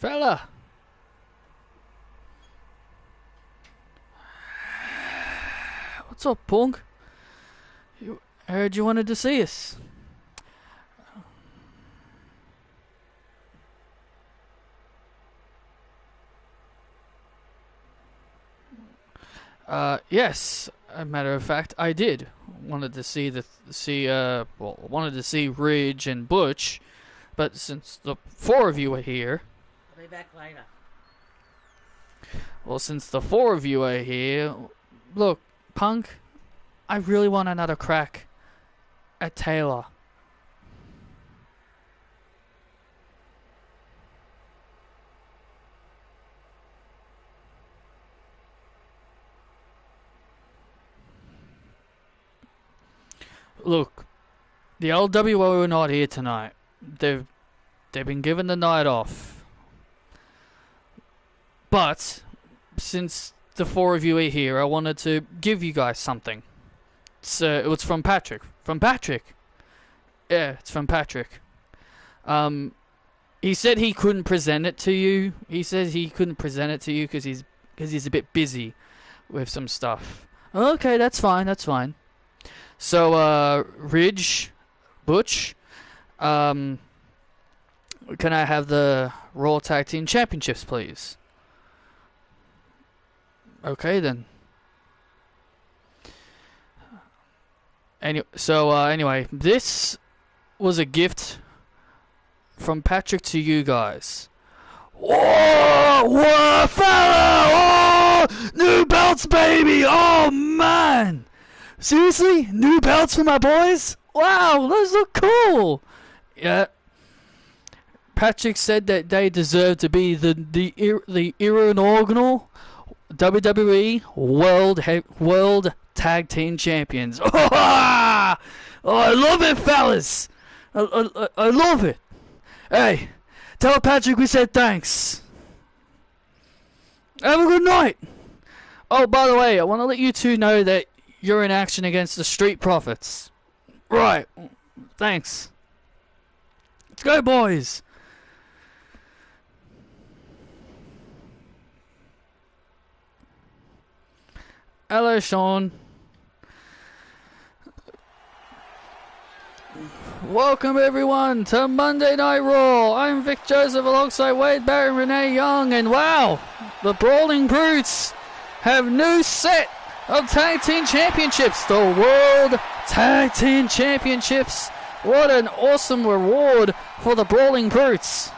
Fella. What's up, punk? I heard you wanted to see us. Yes. As a matter of fact, I did. Wanted to see wanted to see Ridge and Butch, but since the four of you are here, I'll be back later. well, since the four of you are here, look, Punk, I really want another crack at Taylor. Look, the LWO are not here tonight. They've been given the night off. But since the four of you are here, I wanted to give you guys something. It was from Patrick. From Patrick. Yeah, it's from Patrick. He said he couldn't present it to you. He said he couldn't present it to you because he's a bit busy with some stuff. Okay, that's fine. That's fine. So, Ridge, Butch, can I have the Raw Tag Team Championships, please? Okay, then. Anyway, this was a gift from Patrick to you guys. Whoa, fella! Oh, new belts, baby! Oh, man! Seriously? New belts for my boys? Wow, those look cool! Yeah. Patrick said that they deserve to be the inaugural WWE World Tag Team Champions. Oh, I love it, fellas! I love it! Hey, tell Patrick we said thanks. Have a good night! Oh, by the way, I want to let you two know that you're in action against the Street Profits. Right. Thanks. Let's go, boys. Hello, Sean. Welcome, everyone, to Monday Night Raw. I'm Vic Joseph alongside Wade Barrett and Renee Young. And wow, the Brawling Brutes have new set of Tag Team Championships, the World Tag Team Championships. What an awesome reward for the Brawling Brutes.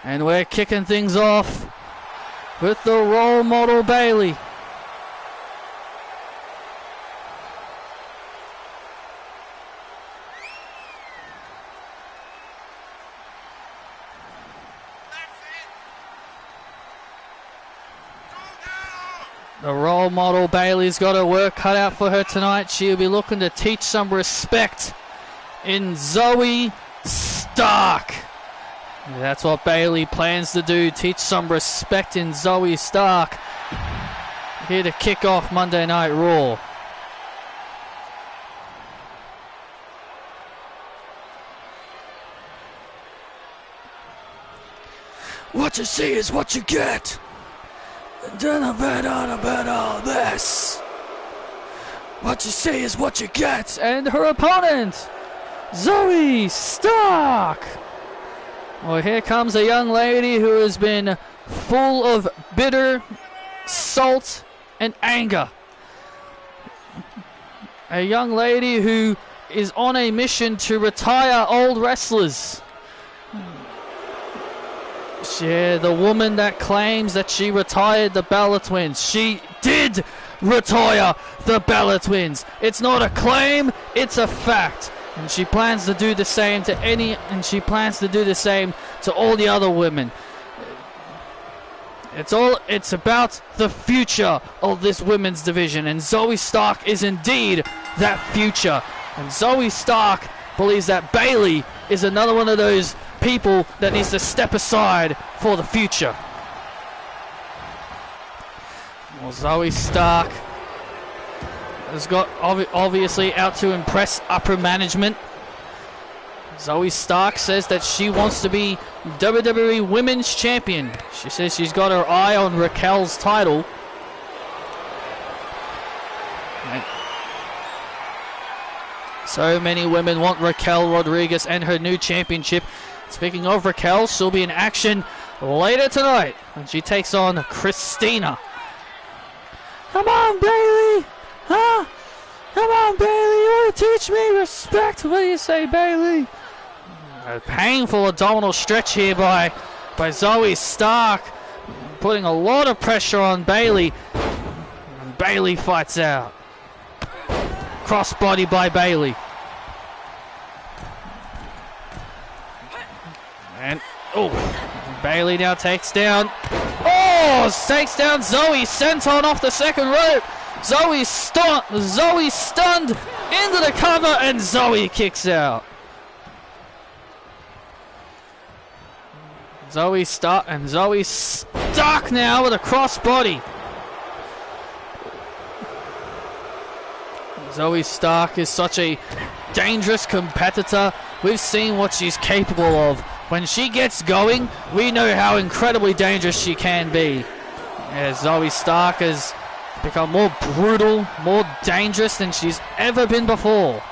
And we're kicking things off with the role model Bayley. The role model Bayley's got her work cut out for her tonight. She'll be looking to teach some respect in Zoe Stark. That's what Bayley plans to do, teach some respect in Zoe Stark. Here to kick off Monday Night Raw. What you see is what you get. Then I bet on this. What you see is what you get. And her opponent, Zoe Stark. Well, here comes a young lady who has been full of bitter salt and anger. A young lady who is on a mission to retire old wrestlers. Yeah, the woman that claims that she retired the Bella Twins. She did retire the Bella Twins. It's not a claim, it's a fact. And she plans to do the same to all the other women. It's about the future of this women's division, and Zoe Stark is indeed that future. And Zoe Stark believes that Bayley is another one of those people that needs to step aside for the future. Well, Zoe Stark has got obviously out to impress upper management. Zoe Stark says that she wants to be WWE Women's Champion. She says she's got her eye on Raquel's title. And so many women want Raquel Rodriguez and her new championship. Speaking of Raquel, she'll be in action later tonight when she takes on Christina. Come on, Bayley! Huh? Come on, Bayley! You want to teach me respect? What do you say, Bayley? A painful abdominal stretch here by Zoe Stark, putting a lot of pressure on Bayley. And Bayley fights out. Crossbody by Bayley. And Bayley now takes down. Takes down Zoe. Senton off the second rope. Zoe stunned into the cover, and Zoe kicks out. Zoe Stark now with a crossbody. Zoe Stark is such a dangerous competitor. We've seen what she's capable of. When she gets going, we know how incredibly dangerous she can be. Zoe Stark has become more brutal, more dangerous than she's ever been before.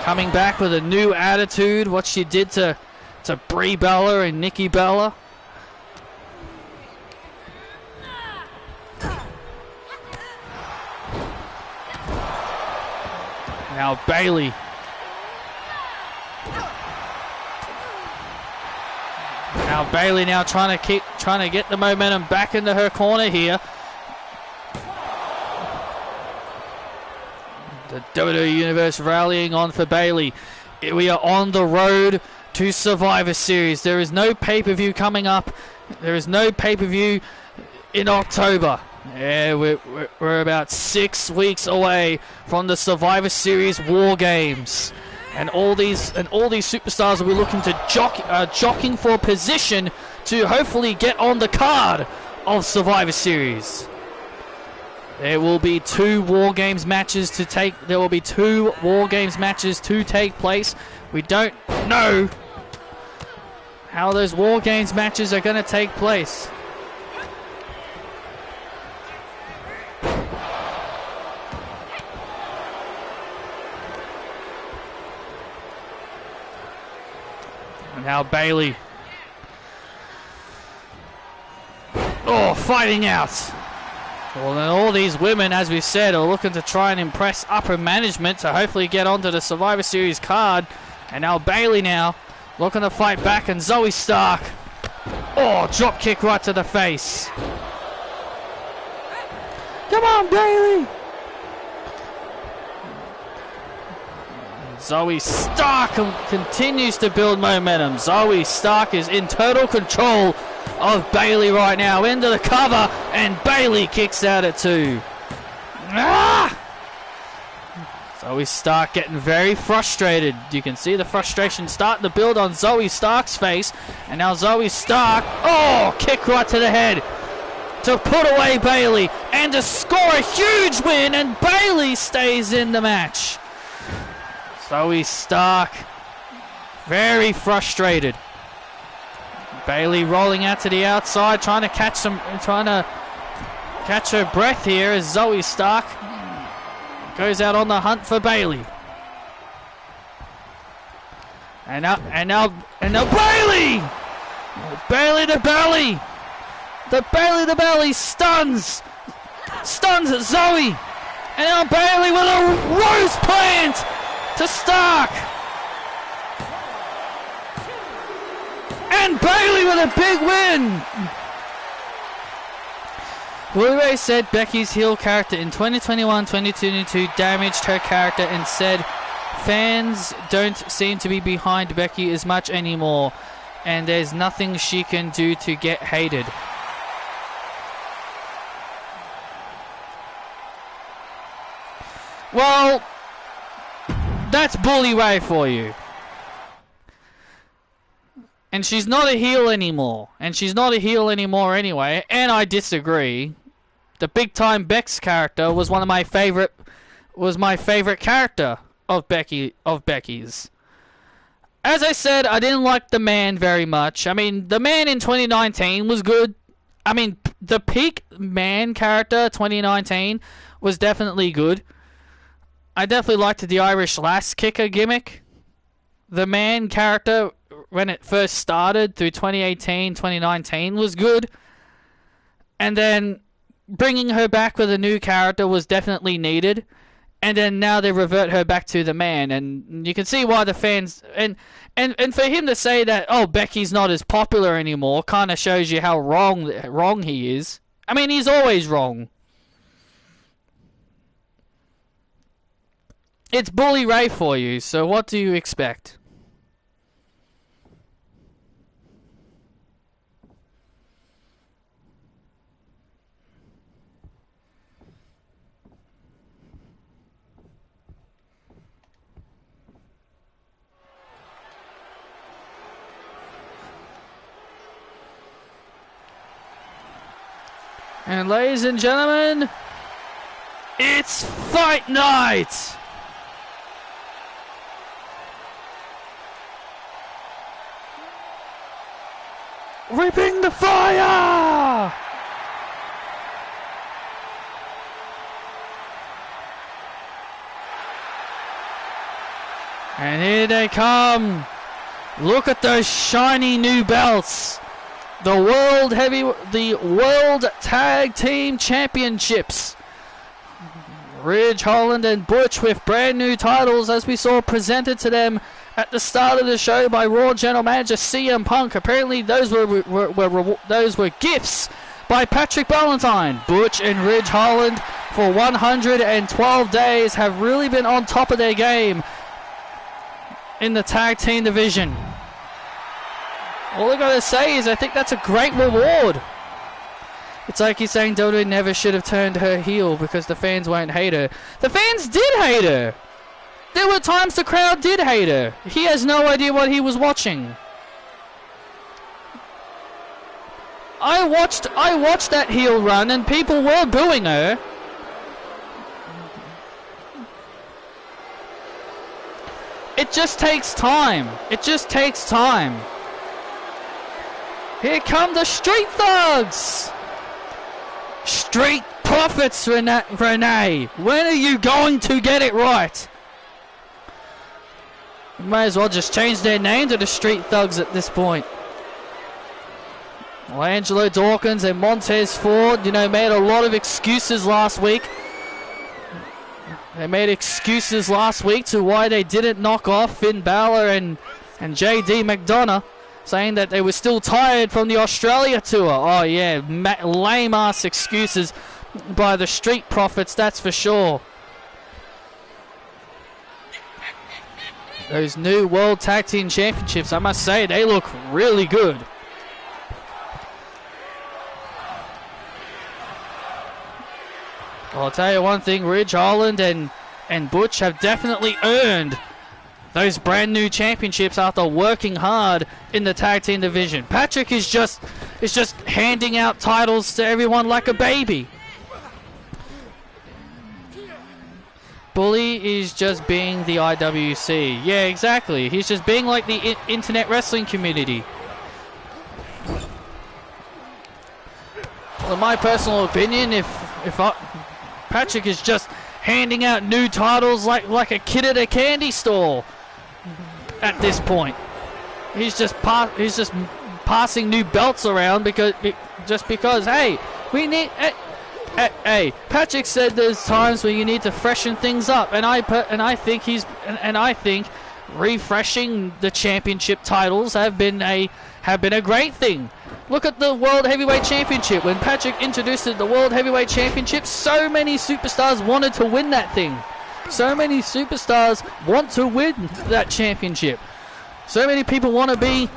Coming back with a new attitude, what she did to Brie Bella and Nikki Bella. Now Bayley. Now Bayley trying to get the momentum back into her corner here. The WWE Universe rallying on for Bayley. We are on the road to Survivor Series. There is no pay-per-view coming up. There is no pay-per-view in October. Yeah, we're about 6 weeks away from the Survivor Series War Games, and all these superstars will be looking to jockeying for position to hopefully get on the card of Survivor Series. There will be 2 War Games matches to take. There will be 2 War Games matches to take place. We don't know how those War Games matches are going to take place. And now Bayley. Fighting out. Well, then all these women, as we said, are looking to try and impress upper management to hopefully get onto the Survivor Series card. And now Bayley looking to fight back, and Zoe Stark. Drop kick right to the face. Come on, Bayley. Zoe Stark continues to build momentum. Zoe Stark is in total control of Bayley right now. Into the cover, and Bayley kicks out at 2. Zoe Stark getting very frustrated. You can see the frustration starting to build on Zoe Stark's face. And now Zoe Stark, kick right to the head to put away Bayley and to score a huge win, and Bayley stays in the match. Zoe Stark very frustrated. Bayley rolling out to the outside, trying to catch her breath here as Zoe Stark goes out on the hunt for Bayley. And now Bayley! Bayley to belly! The Bayley to belly stuns Zoe! And now Bayley with a rose plant to Stark! And Bayley with a big win! Blu-ray said Becky's heel character in 2021-2022 damaged her character, and said fans don't seem to be behind Becky as much anymore, and there's nothing she can do to get hated. Well, that's Bully Ray for you. And she's not a heel anymore. And she's not a heel anymore anyway. And I disagree. The Big Time Bex character was my favorite character of Becky's. As I said, I didn't like the man very much. I mean, the man in 2019 was good. I mean, the peak man character 2019 was definitely good. I definitely liked the Irish lass kicker gimmick. The man character, when it first started through 2018, 2019, was good. And then bringing her back with a new character was definitely needed. And then now they revert her back to the man, and you can see why the fans and for him to say that, oh, Becky's not as popular anymore, kind of shows you how wrong he is. I mean, he's always wrong. It's Bully Ray for you, so what do you expect? And ladies and gentlemen, it's fight night! Ripping the fire! And here they come. Look at those shiny new belts. The World Tag Team Championships. Ridge Holland and Butch with brand new titles, as we saw presented to them at the start of the show by Raw General Manager CM Punk. Apparently those were gifts by Patrick Valentine. Butch and Ridge Holland for 112 days have really been on top of their game in the tag team division. All I gotta say is I think that's a great reward. It's like he's saying WWE never should have turned her heel because the fans won't hate her. The fans did hate her! There were times the crowd did hate her. He has no idea what he was watching. I watched that heel run and people were booing her. It just takes time. It just takes time. Here come the Street Thugs! Street Profits, Renee! When are you going to get it right? You might as well just change their name to the Street Thugs at this point. Well, Angelo Dawkins and Montez Ford, made a lot of excuses last week. They made excuses last week to why they didn't knock off Finn Balor and JD McDonough, saying that they were still tired from the Australia tour. Oh yeah, lame ass excuses by the Street Profits, that's for sure. Those new World Tag Team Championships, I must say, they look really good. I'll tell you one thing, Ridge Holland and Butch have definitely earned those brand new championships after working hard in the tag team division. Patrick is just handing out titles to everyone like a baby. Bully is just being the IWC. Yeah, exactly. He's just being like the internet wrestling community. Well, in my personal opinion, Patrick is just handing out new titles like a kid at a candy store at this point. He's just passing new belts around because hey, we need. Hey, Patrick said there's times where you need to freshen things up, and I think refreshing the championship titles have been a great thing. Look at the World Heavyweight Championship. When Patrick introduced the World Heavyweight Championship, so many superstars wanted to win that thing. So many superstars want to win that championship. So many people want to be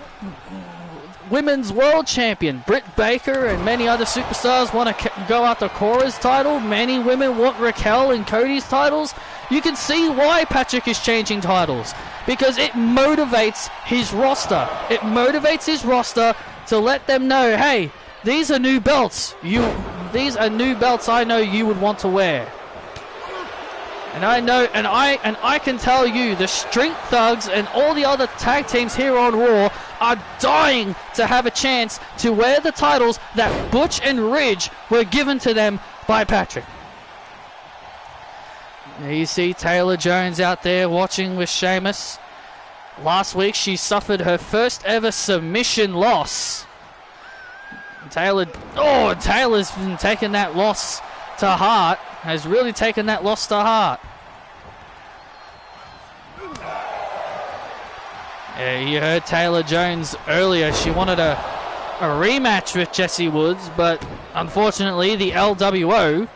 Women's World Champion. Britt Baker and many other superstars want to go after Cora's title. Many women want Raquel and Cody's titles. You can see why Patrick is changing titles. Because it motivates his roster. It motivates his roster to let them know, hey, these are new belts. These are new belts I know you would want to wear. And I know, and I can tell you, the Street Thugs and all the other tag teams here on Raw are dying to have a chance to wear the titles that Butch and Ridge were given to them by Patrick. There you see Taylor Jones out there watching with Sheamus. Last week she suffered her first ever submission loss. Taylor's been taking that loss to heart. Has really taken that loss to heart. Yeah, you heard Taylor Jones earlier. She wanted a rematch with Jesse Woods, but unfortunately the LWO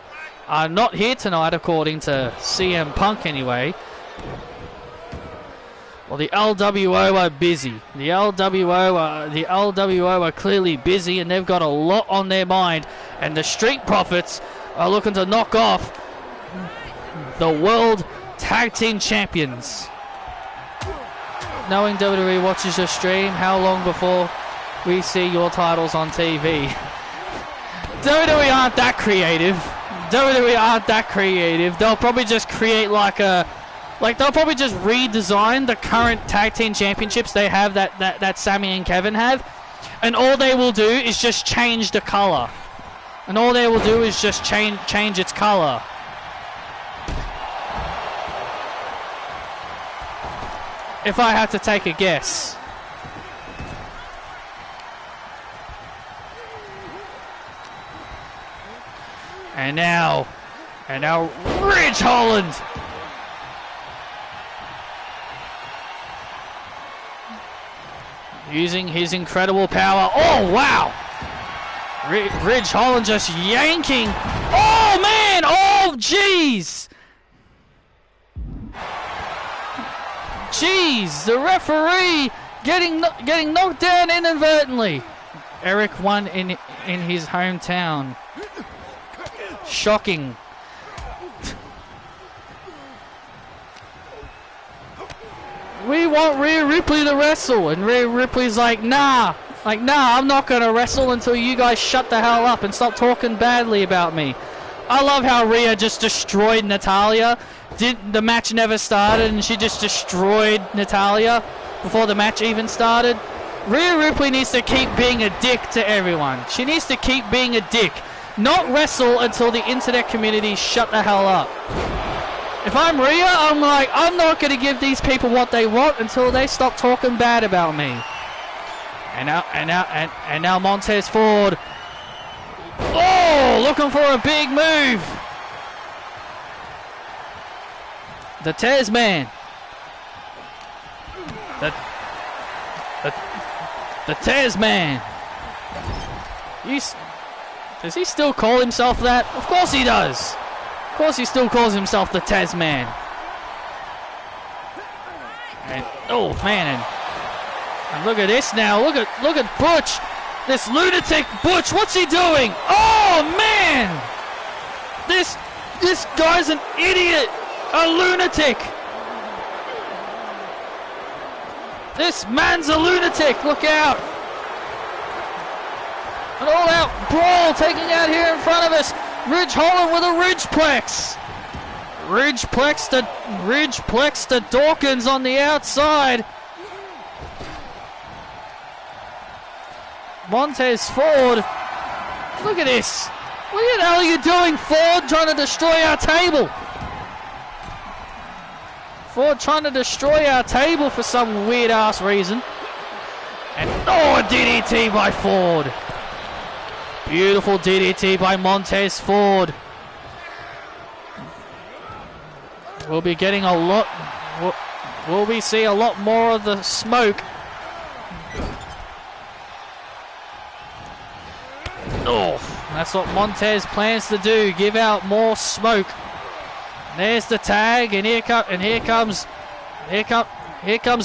are not here tonight, according to CM Punk anyway. Well, the LWO are busy. The LWO are clearly busy, and they've got a lot on their mind. And the Street Profits are looking to knock off the World Tag Team Champions. Knowing WWE watches your stream, how long before we see your titles on TV? WWE aren't that creative. WWE aren't that creative. They'll probably just create they'll probably just redesign the current tag team championships they have that Sammy and Kevin have, and all they will do is just change the color. And all they will do is just change its color. If I had to take a guess. And now Ridge Holland. Using his incredible power. Oh, wow. Ridge Holland just yanking. Oh, man. Oh, jeez. Jeez. The referee getting knocked down inadvertently. Eric won in his hometown. Shocking. We want Rhea Ripley to wrestle, and Rhea Ripley's like, nah, I'm not gonna wrestle until you guys shut the hell up and stop talking badly about me. I love how Rhea just destroyed Natalya. The match never started, and she just destroyed Natalya before the match even started. Rhea Ripley needs to keep being a dick to everyone. She needs to keep being a dick. Not wrestle until the internet community shut the hell up. If I'm Rhea, I'm like, I'm not going to give these people what they want until they stop talking bad about me. And now Montez Ford. Oh, looking for a big move. The Tasman. The Tasman. Does he still call himself that? Of course he does. Of course he still calls himself the Tasman. And oh man, and look at this now. Look at Butch. This lunatic Butch. What's he doing? Oh man! This guy's an idiot. A lunatic. This man's a lunatic. Look out. An all-out brawl taking out here in front of us. Ridge Holland with a Ridgeplex. Ridgeplex to Dawkins on the outside. Montez Ford. Look at this. What the hell are you doing, Ford? Trying to destroy our table. Ford trying to destroy our table for some weird-ass reason. And oh, a DDT by Ford. Beautiful DDT by Montez Ford. We'll be getting a lot. Will we see a lot more of the smoke? Oh, that's what Montez plans to do. Give out more smoke. There's the tag, and here comes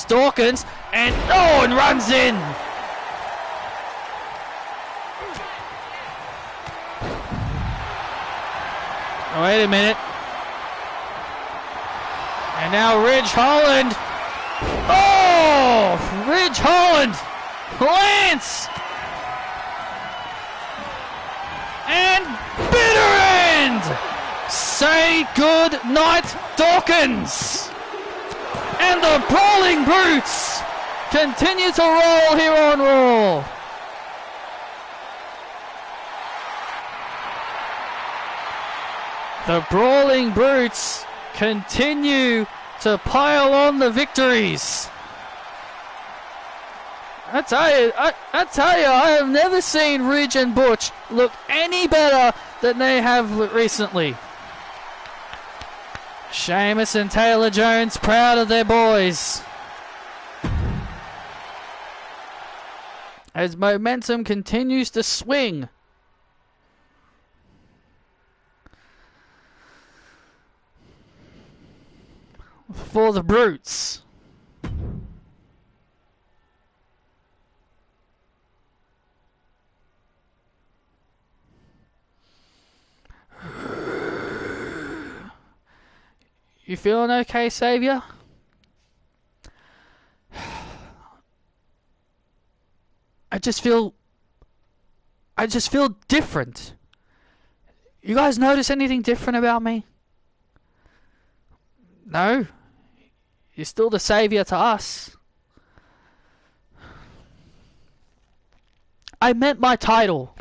Dawkins, and oh, and runs in. Oh, wait a minute. And now Ridge Holland. Oh! Ridge Holland! Lance! And bitter end! say good night, Dawkins. And the Brawling Brutes continue to roll here on Raw. The Brawling Brutes continue to pile on the victories. I tell you, I have never seen Ridge and Butch look any better than they have recently. Sheamus and Taylor Jones proud of their boys. As momentum continues to swing. For the Brutes. You feeling okay, Saviour? I just feel different. You guys notice anything different about me? No? You're still the Saviour to us. I meant my title.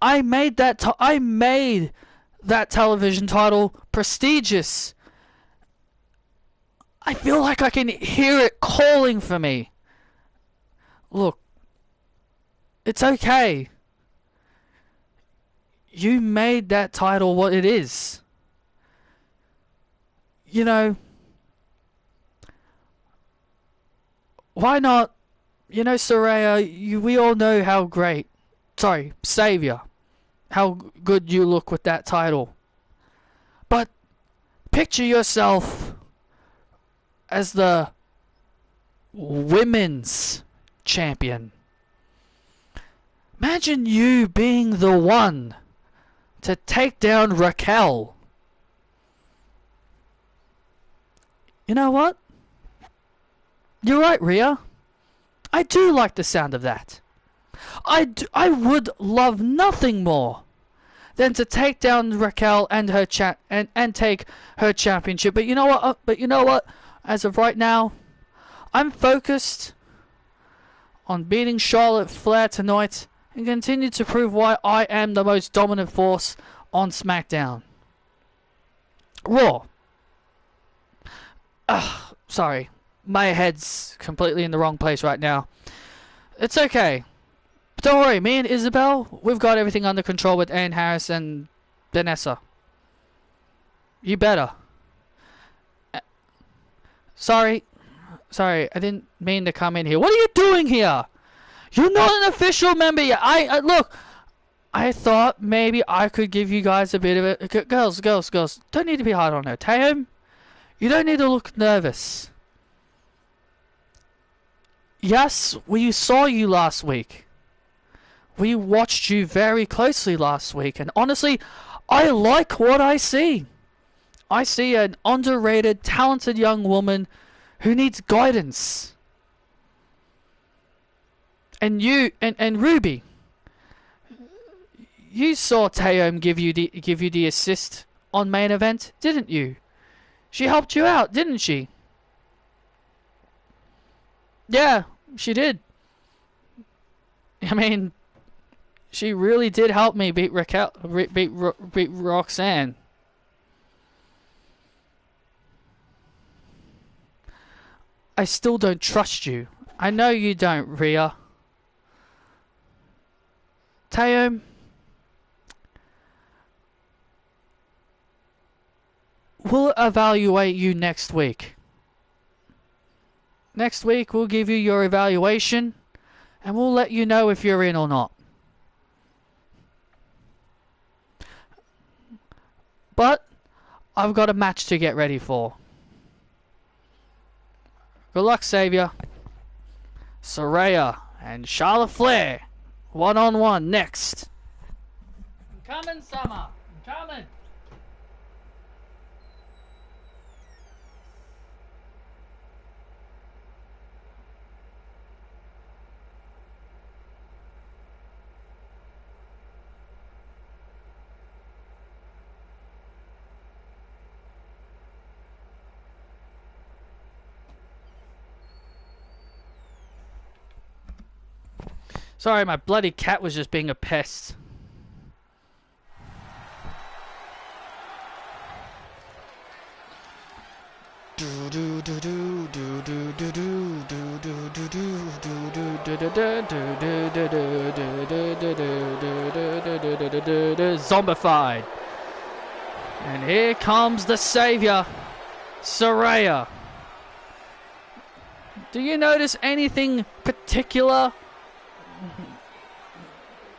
I made that television title prestigious. I feel like I can hear it calling for me. Look, it's okay. You made that title what it is. You know, why not? You know, Saraya, we all know how great, Saviour, how good you look with that title. But picture yourself as the women's champion. Imagine you being the one to take down Raquel. You know what? You're right, Rhea. I do like the sound of that. I would love nothing more than to take down Raquel and her and take her championship. But you know what? As of right now, I'm focused on beating Charlotte Flair tonight and continue to prove why I am the most dominant force on SmackDown. Raw. Sorry. My head's completely in the wrong place right now. It's okay. But don't worry, me and Isabel, we've got everything under control with Ann Harris and Vanessa. You better. Sorry, I didn't mean to come in here. What are you doing here? You're not an official member yet. Look, I thought maybe I could give you guys a bit of a... Girls, don't need to be hard on her. Taeyeon, you don't need to look nervous. Yes, we saw you last week. We watched you very closely last week, and honestly, I like what I see. I see an underrated, talented young woman who needs guidance. And you and Ruby, you saw Taeyeon give you the assist on main event, didn't you? She helped you out, didn't she? Yeah, she did. I mean, she really did help me beat Roxanne. I still don't trust you. I know you don't, Rhea. Taeyeon, we'll evaluate you next week. Next week, we'll give you your evaluation, and we'll let you know if you're in or not. But I've got a match to get ready for. Good luck, Saviour. Saraya and Charlotte Flair. One-on-one next. I'm coming, Summer. I'm coming. Sorry, my bloody cat was just being a pest. Zombified. And here comes the savior, Saraya. Do you notice anything particular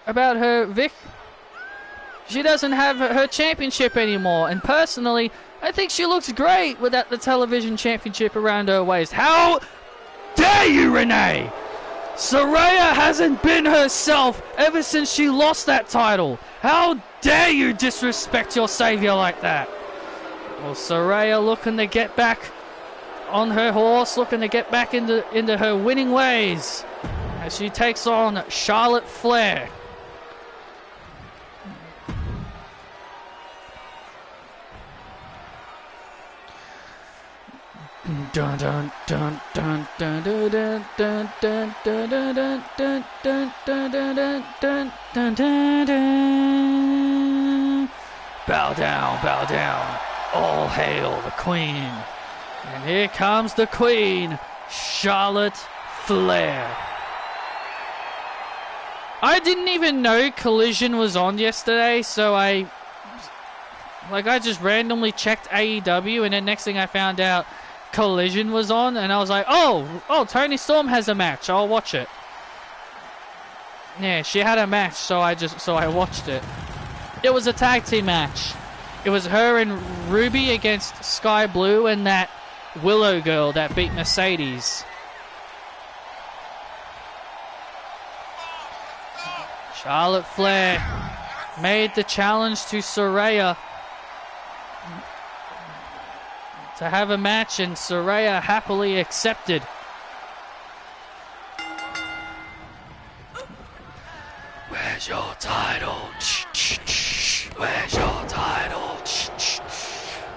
about her, Vic? She doesn't have her championship anymore, and personally, I think she looks great without the television championship around her waist. How dare you, Renee? Saraya hasn't been herself ever since she lost that title. How dare you disrespect your savior like that? Well, Saraya looking to get back on her horse, looking to get back into her winning ways as she takes on Charlotte Flair. Dun dun dun dun dun dun dun dun dun dun dun dun dun dun dun dun dun dun. Bow down, all hail the Queen. And here comes the Queen, Charlotte Flair. I didn't even know Collision was on yesterday, so I just randomly checked AEW, and then next thing I found out Collision was on, and I was like, oh, Toni Storm has a match, I'll watch it. Yeah, she had a match, so I watched it. It was a tag team match. It was her and Ruby against Sky Blue and that Willow girl that beat Mercedes. Charlotte Flair made the challenge to Saraya to have a match, and Saraya happily accepted. Where's your title? Where's your title?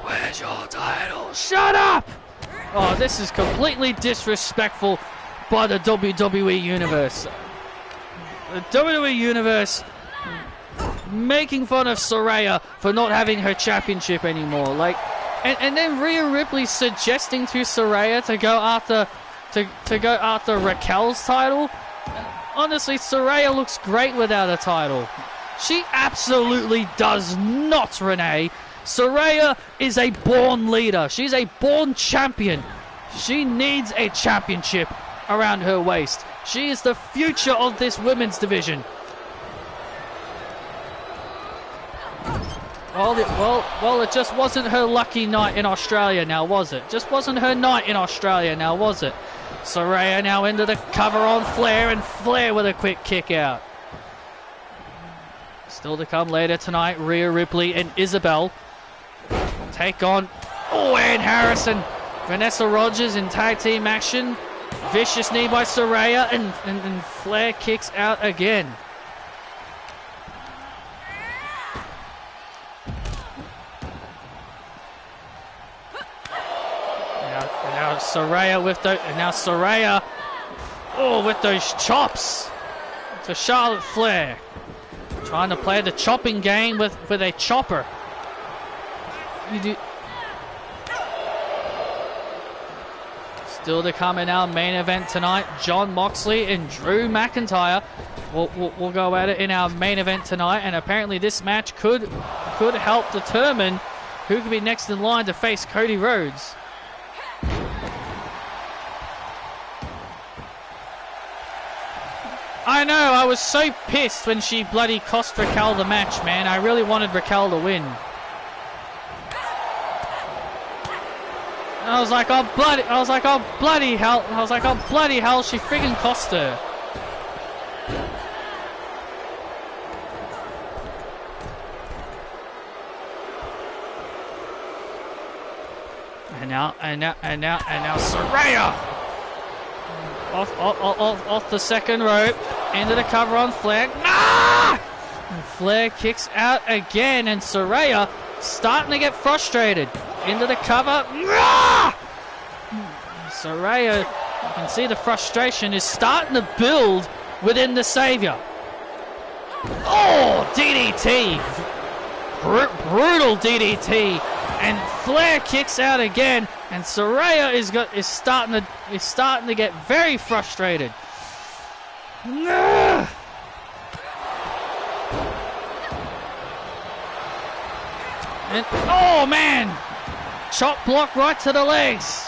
Where's your title? Shut up! Oh, this is completely disrespectful by the WWE Universe. The WWE Universe making fun of Saraya for not having her championship anymore. And then Rhea Ripley suggesting to Saraya to go after Raquel's title. Honestly, Saraya looks great without a title. She absolutely does not, Renee. Saraya is a born leader. She's a born champion. She needs a championship around her waist. She is the future of this women's division. Well, it just wasn't her lucky night in Australia now, was it? Just wasn't her night in Australia now, was it? Saraya now into the cover on Flair, and Flair with a quick kick out. Still to come later tonight, Rhea Ripley and Isabel take on Ann Harrison. Vanessa Rogers in tag team action. Vicious knee by Saraya, and Flair kicks out again. Now Saraya with those chops to Charlotte Flair. Trying to play the chopping game with a chopper. Still to come in our main event tonight, Jon Moxley and Drew McIntyre will go at it in our main event tonight, and apparently this match could help determine who could be next in line to face Cody Rhodes. I know, I was so pissed when she bloody cost Raquel the match, man. I really wanted Raquel to win. I was like, oh bloody hell, she friggin' cost her. And now Saraya off the second rope into the cover on Flair. Ah! And Flair kicks out again, and Saraya starting to get frustrated. Into the cover. Ah! Saraya, you can see the frustration is starting to build within the Savior. Oh, DDT. Brutal DDT. And Flair kicks out again. And Saraya is starting to get very frustrated. And, oh man! Chop block right to the legs.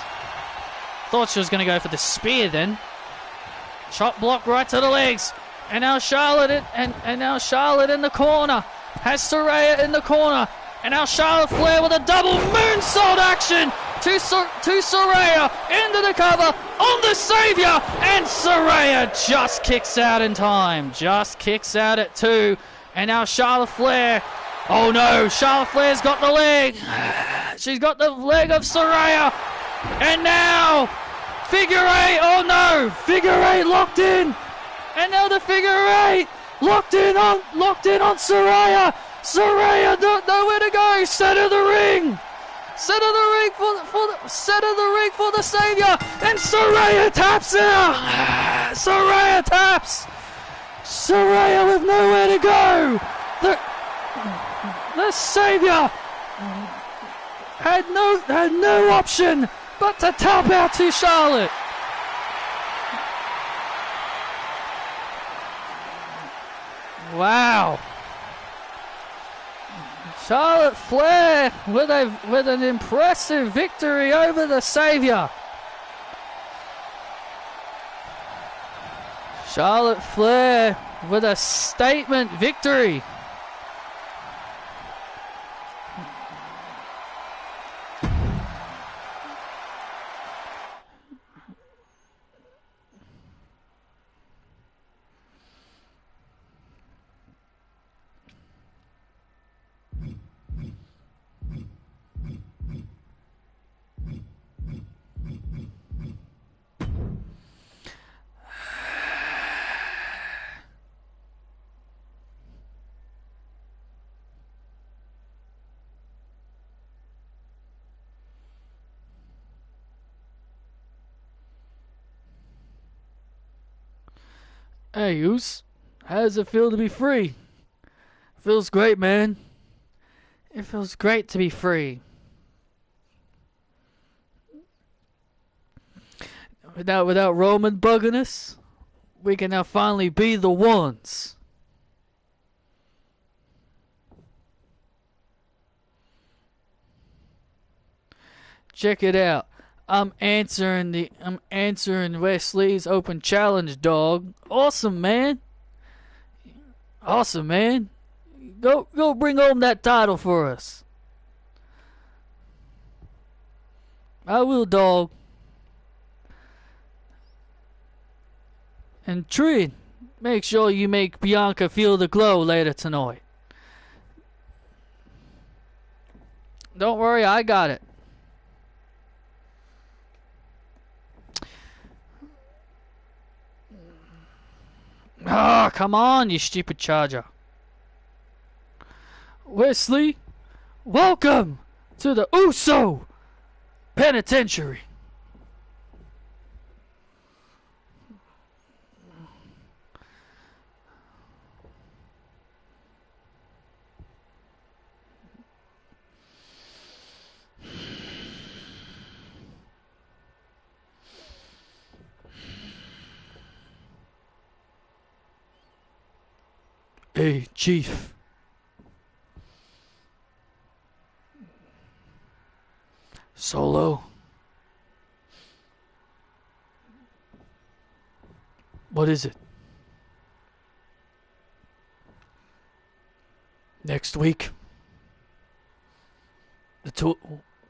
Thought she was going to go for the spear then. Chop block right to the legs. And now Charlotte and now Charlotte in the corner. Has Saraya in the corner. And now Charlotte Flair with a double moonsault action to Saraya into the cover on the Savior. And Saraya just kicks out in time. Just kicks out at 2. And now Charlotte Flair. Oh no, Charlotte Flair's got the leg. She's got the leg of Saraya. And now, figure 8. Oh no, figure 8 locked in. And now the figure 8 locked in on Saraya. Saraya don't know where to go. Center of the ring. Center of the ring for the Savior. And Saraya taps out. Saraya taps. Saraya with nowhere to go. The Savior had no option but to tap out to Charlotte. Wow. Charlotte Flair with an impressive victory over the Savior. Charlotte Flair with a statement victory. Hey, Oos, how does it feel to be free? Feels great, man. It feels great to be free. Without Roman bugging us, we can now finally be the ones. Check it out. I'm answering Wesley's open challenge, dog. Awesome, man. Awesome, man. Go bring home that title for us. I will, dog. And Trin, make sure you make Bianca feel the glow later tonight. Don't worry, I got it. Ah, come on, you stupid charger. Wesley, welcome to the Uso Penitentiary. Hey, Chief. Solo. What is it? Next week,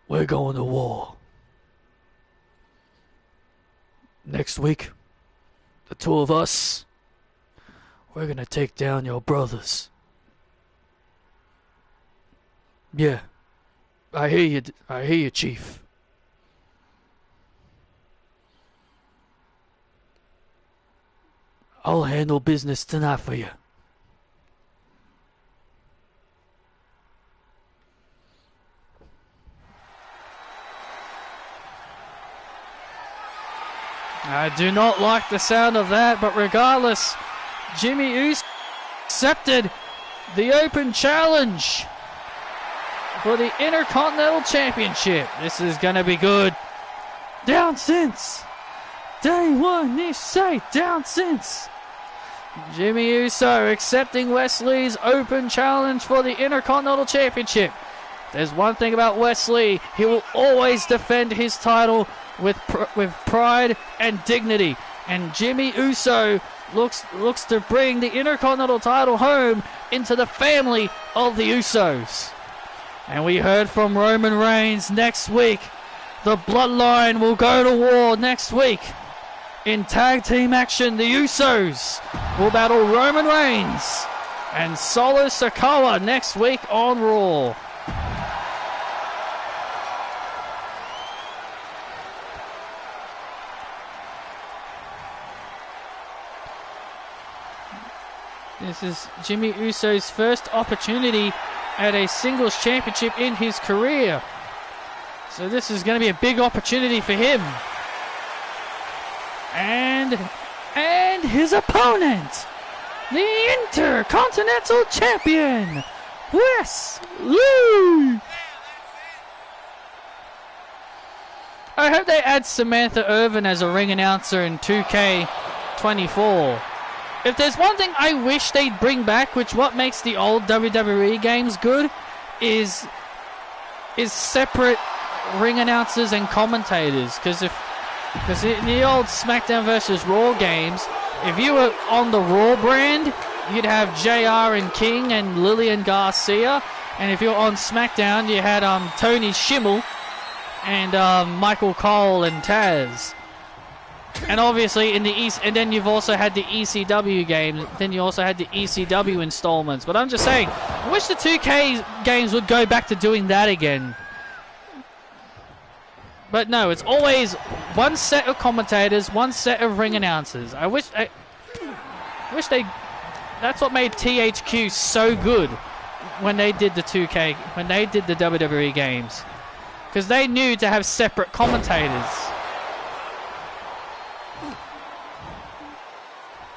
we're going to war. Next week, the two of us, we're gonna take down your brothers. Yeah, I hear you, Chief. I'll handle business tonight for you. I do not like the sound of that, but regardless, Jimmy Uso accepted the open challenge for the Intercontinental Championship. This is going to be good. Down since day one, they say down since. Jimmy Uso accepting Wesley's open challenge for the Intercontinental Championship. There's one thing about Wesley, he will always defend his title with pride and dignity. And Jimmy Uso looks to bring the Intercontinental title home into the family of the Usos. And we heard from Roman Reigns next week. The Bloodline will go to war next week. In tag team action, the Usos will battle Roman Reigns and Solo Sikoa next week on Raw. This is Jimmy Uso's first opportunity at a singles championship in his career. So this is going to be a big opportunity for him. And his opponent, the Intercontinental Champion, Wesley. I hope they add Samantha Irvin as a ring announcer in 2K24. If there's one thing I wish they'd bring back, which what makes the old WWE games good, is separate ring announcers and commentators. Because in the old SmackDown vs. Raw games, if you were on the Raw brand, you'd have JR and King and Lillian Garcia. And if you're on SmackDown, you had Tony Schimmel and Michael Cole and Taz. And obviously in the East, and then you've also had the ECW games. Then you also had the ECW installments. But I'm just saying, I wish the 2K games would go back to doing that again. But no, it's always one set of commentators, one set of ring announcers. I wish they. That's what made THQ so good when they did the 2K, when they did the WWE games, because they knew to have separate commentators.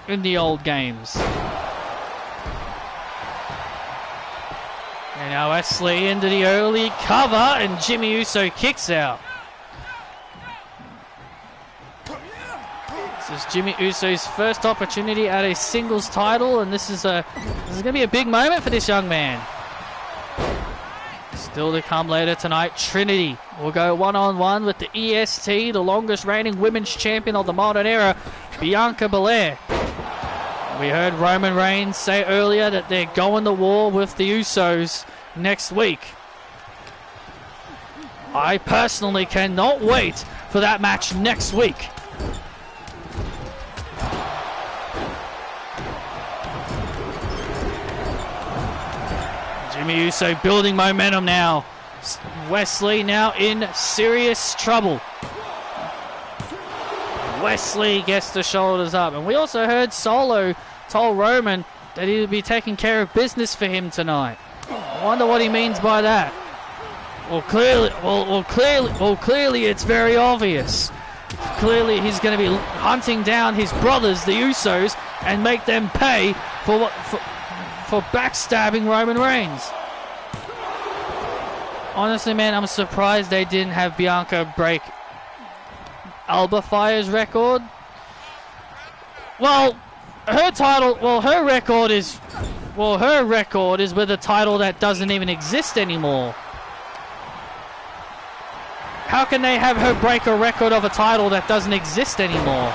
In the old games. And now Wesley into the early cover, and Jimmy Uso kicks out. This is Jimmy Uso's first opportunity at a singles title, and this is going to be a big moment for this young man. Still to come later tonight, Trinity will go one-on-one with the EST, the longest reigning women's champion of the modern era, Bianca Belair. We heard Roman Reigns say earlier that they're going to war with the Usos next week. I personally cannot wait for that match next week. Jimmy Uso building momentum now. Wesley now in serious trouble. Wesley gets the shoulders up. And we also heard Solo told Roman that he would be taking care of business for him tonight. I wonder what he means by that. Well, clearly it's very obvious. Clearly he's going to be hunting down his brothers, the Usos, and make them pay for backstabbing Roman Reigns. Honestly, man, I'm surprised they didn't have Bianca break Alba Fire's record. Well, her record is with a title that doesn't even exist anymore. How can they have her break a record of a title that doesn't exist anymore?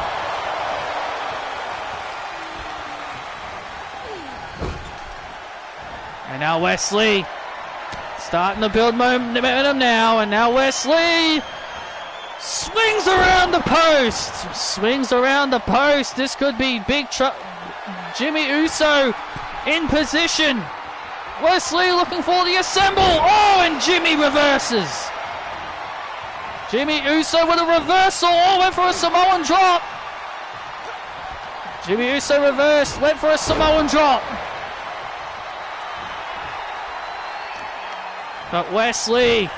And now Wesley starting to build momentum now, and now Wesley swings around the post. Swings around the post. This could be big trouble. Jimmy Uso in position. Wesley looking for the assemble. Oh, and Jimmy reverses. Jimmy Uso with a reversal. Oh, went for a Samoan drop. Jimmy Uso reversed. Went for a Samoan drop. But Wesley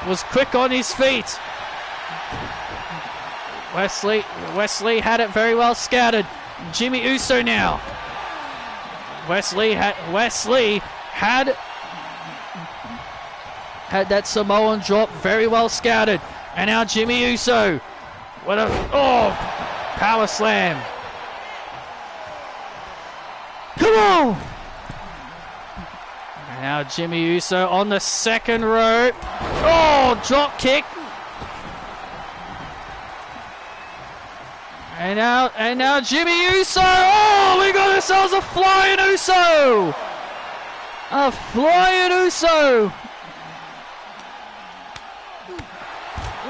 was quick on his feet. Wesley had it very well scouted. Jimmy Uso now Wesley had that Samoan drop very well scouted. And now Jimmy Uso. What a power slam. Come on. And now Jimmy Uso on the second rope. Oh, drop kick. And now Jimmy Uso. Oh, we got ourselves a flying Uso. A flying Uso.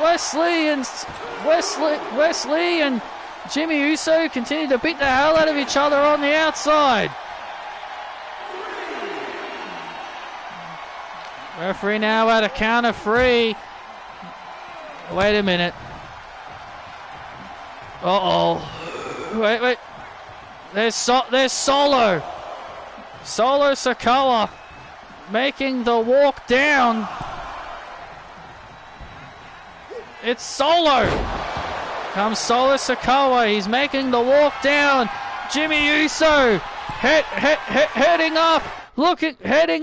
Wesley and Jimmy Uso continue to beat the hell out of each other on the outside. Referee now at a count of 3. Wait a minute. Wait. There's Solo. Solo Sikoa making the walk down. It's Solo. Comes Solo Sikoa. He's making the walk down. Jimmy Uso heading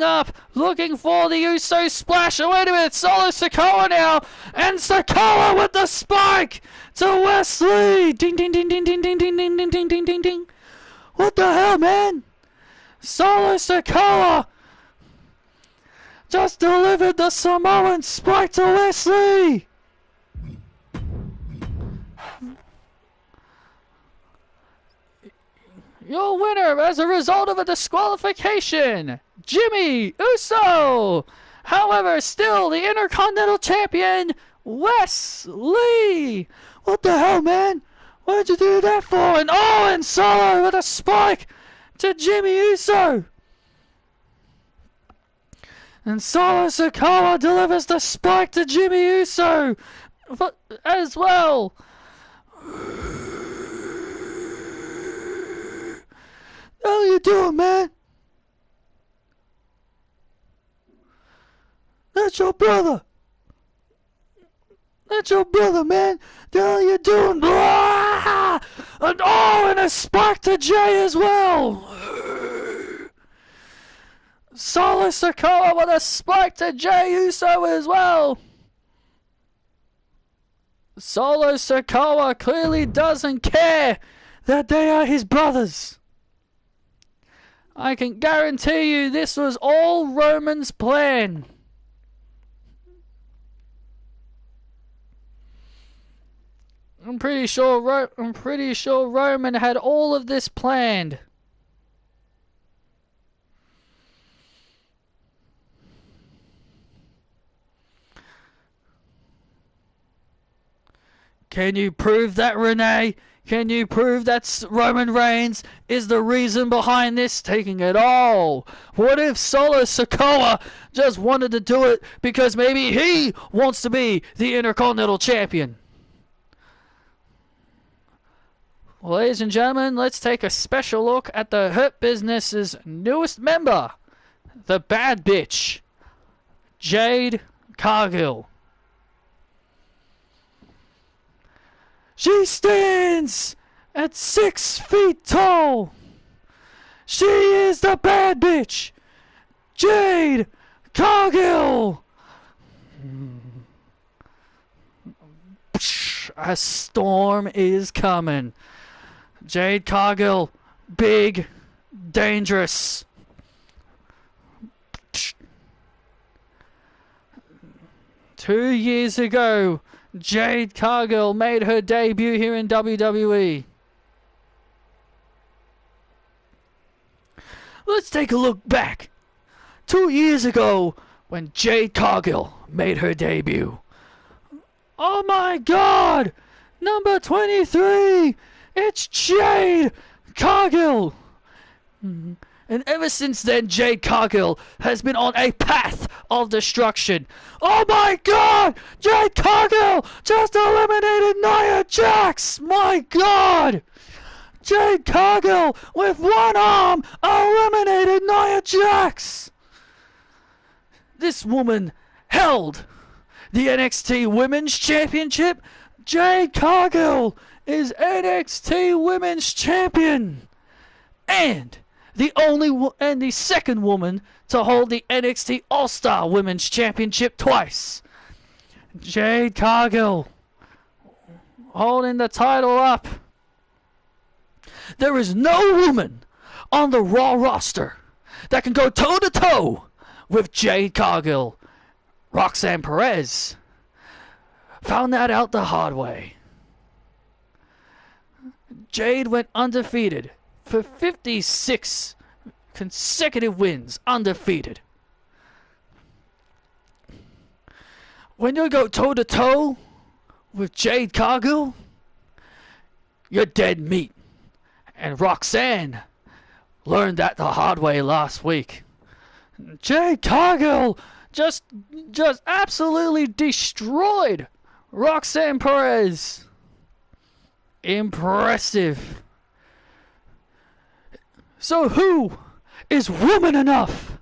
up, looking for the Uso splash. Oh, wait a minute, Solo Sikoa now, and Sikoa with the spike to Wesley. Ding, ding, ding, ding, ding, ding, ding, ding, ding, ding, ding, ding, ding. What the hell, man? Solo Sikoa just delivered the Samoan spike to Wesley. Your winner as a result of a disqualification, Jimmy Uso. However, still the Intercontinental Champion, Wesley. What the hell, man? What did you do that for? And Solo with a spike to Jimmy Uso. And Solo Sikoa delivers the spike to Jimmy Uso as well. What are you doing, man? That's your brother. That's your brother, man. What are you doing? And a spike to Jay as well. Solo Sikoa with a spike to Jay Uso as well. Solo Sikoa clearly doesn't care that they are his brothers. I can guarantee you this was all Roman's plan. I'm pretty sure Roman had all of this planned. Can you prove that, Renee? Can you prove that Roman Reigns is the reason behind this taking it all? What if Solo Sikoa just wanted to do it because maybe he wants to be the Intercontinental Champion? Well, ladies and gentlemen, let's take a special look at the Hurt Business's newest member, the bad bitch, Jade Cargill. She stands at 6 feet tall. She is the bad bitch, Jade Cargill. A storm is coming. Jade Cargill, big, dangerous. 2 years ago, Jade Cargill made her debut here in WWE. Let's take a look back. 2 years ago, when Jade Cargill made her debut. Oh my God! Number 23! It's Jade Cargill! And ever since then, Jade Cargill has been on a path of destruction. Oh my God! Jade Cargill just eliminated Nia Jax! My God! Jade Cargill, with one arm, eliminated Nia Jax! This woman held the NXT Women's Championship. Jade Cargill is NXT Women's Champion. And the second woman to hold the NXT All-Star Women's Championship twice. Jade Cargill holding the title up. There is no woman on the Raw roster that can go toe-to-toe with Jade Cargill. Roxanne Perez found that out the hard way. Jade went undefeated for 56 consecutive wins, undefeated. When you go toe-to-toe with Jade Cargill, you're dead meat. And Roxanne learned that the hard way last week. Jade Cargill just absolutely destroyed Roxanne Perez. Impressive. So who is woman enough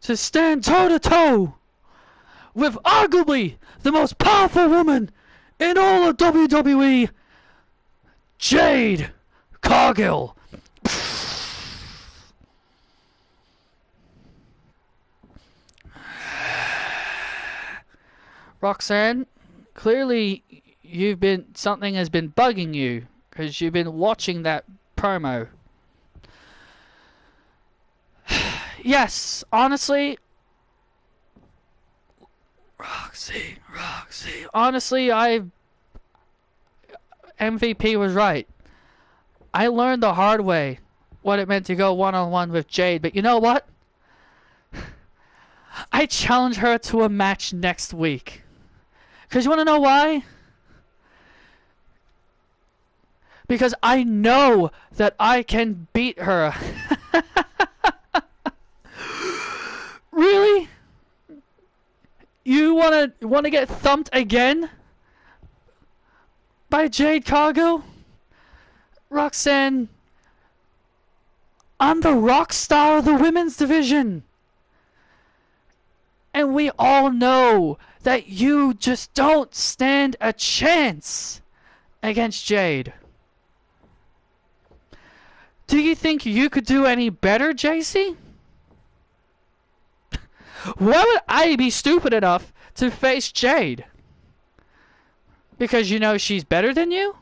to stand toe-to-toe with arguably the most powerful woman in all of WWE, Jade Cargill? Roxanne, clearly something has been bugging you because you've been watching that promo. Yes, honestly, Roxy, honestly, MVP was right. I learned the hard way what it meant to go one-on-one with Jade, but you know what? I challenge her to a match next week. Because you want to know why? Because I know that I can beat her. Really? You wanna get thumped again by Jade Cargill? Roxanne, I'm the rock star of the women's division. And we all know that you just don't stand a chance against Jade. Do you think you could do any better, JC? Why would I be stupid enough to face Jade? Because you know she's better than you?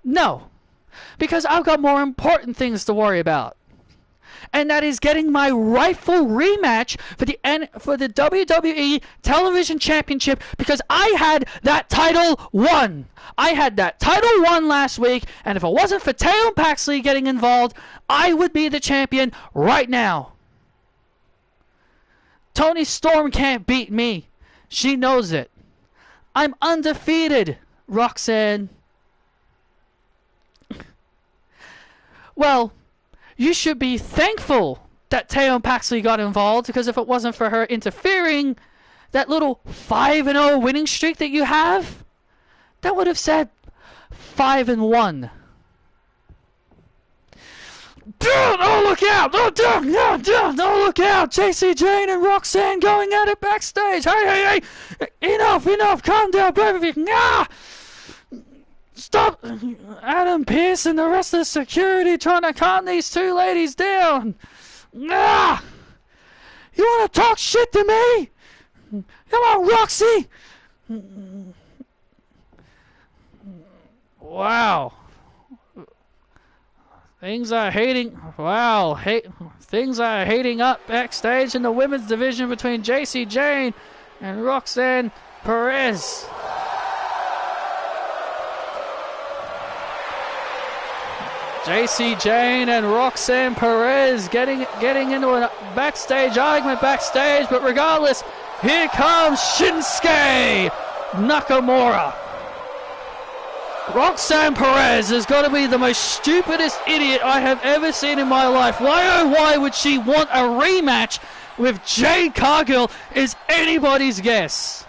No. Because I've got more important things to worry about. And that is getting my rightful rematch for the WWE Television Championship, because I had that title won. I had that title won last week, and if it wasn't for Taylor Paxley getting involved, I would be the champion right now. Toni Storm can't beat me. She knows it. I'm undefeated, Roxanne. Well, you should be thankful that Taylor Paxley got involved, because if it wasn't for her interfering, that little 5-0 winning streak that you have, that would have said 5-1. Oh, look out! Oh, look out! JC Jane and Roxanne going at it backstage. Hey! Enough! Calm down, baby. Nah! Stop! Adam Pearce and the rest of the security trying to calm these two ladies down. Nah! You want to talk shit to me? Come on, Roxy! Wow. Things are heating up backstage in the women's division between JC Jane and Roxanne Perez. JC Jane and Roxanne Perez getting into a backstage argument backstage, but regardless, here comes Shinsuke Nakamura. Roxanne Perez is going to be the most stupidest idiot I have ever seen in my life. Why would she want a rematch with Jade Cargill is anybody's guess.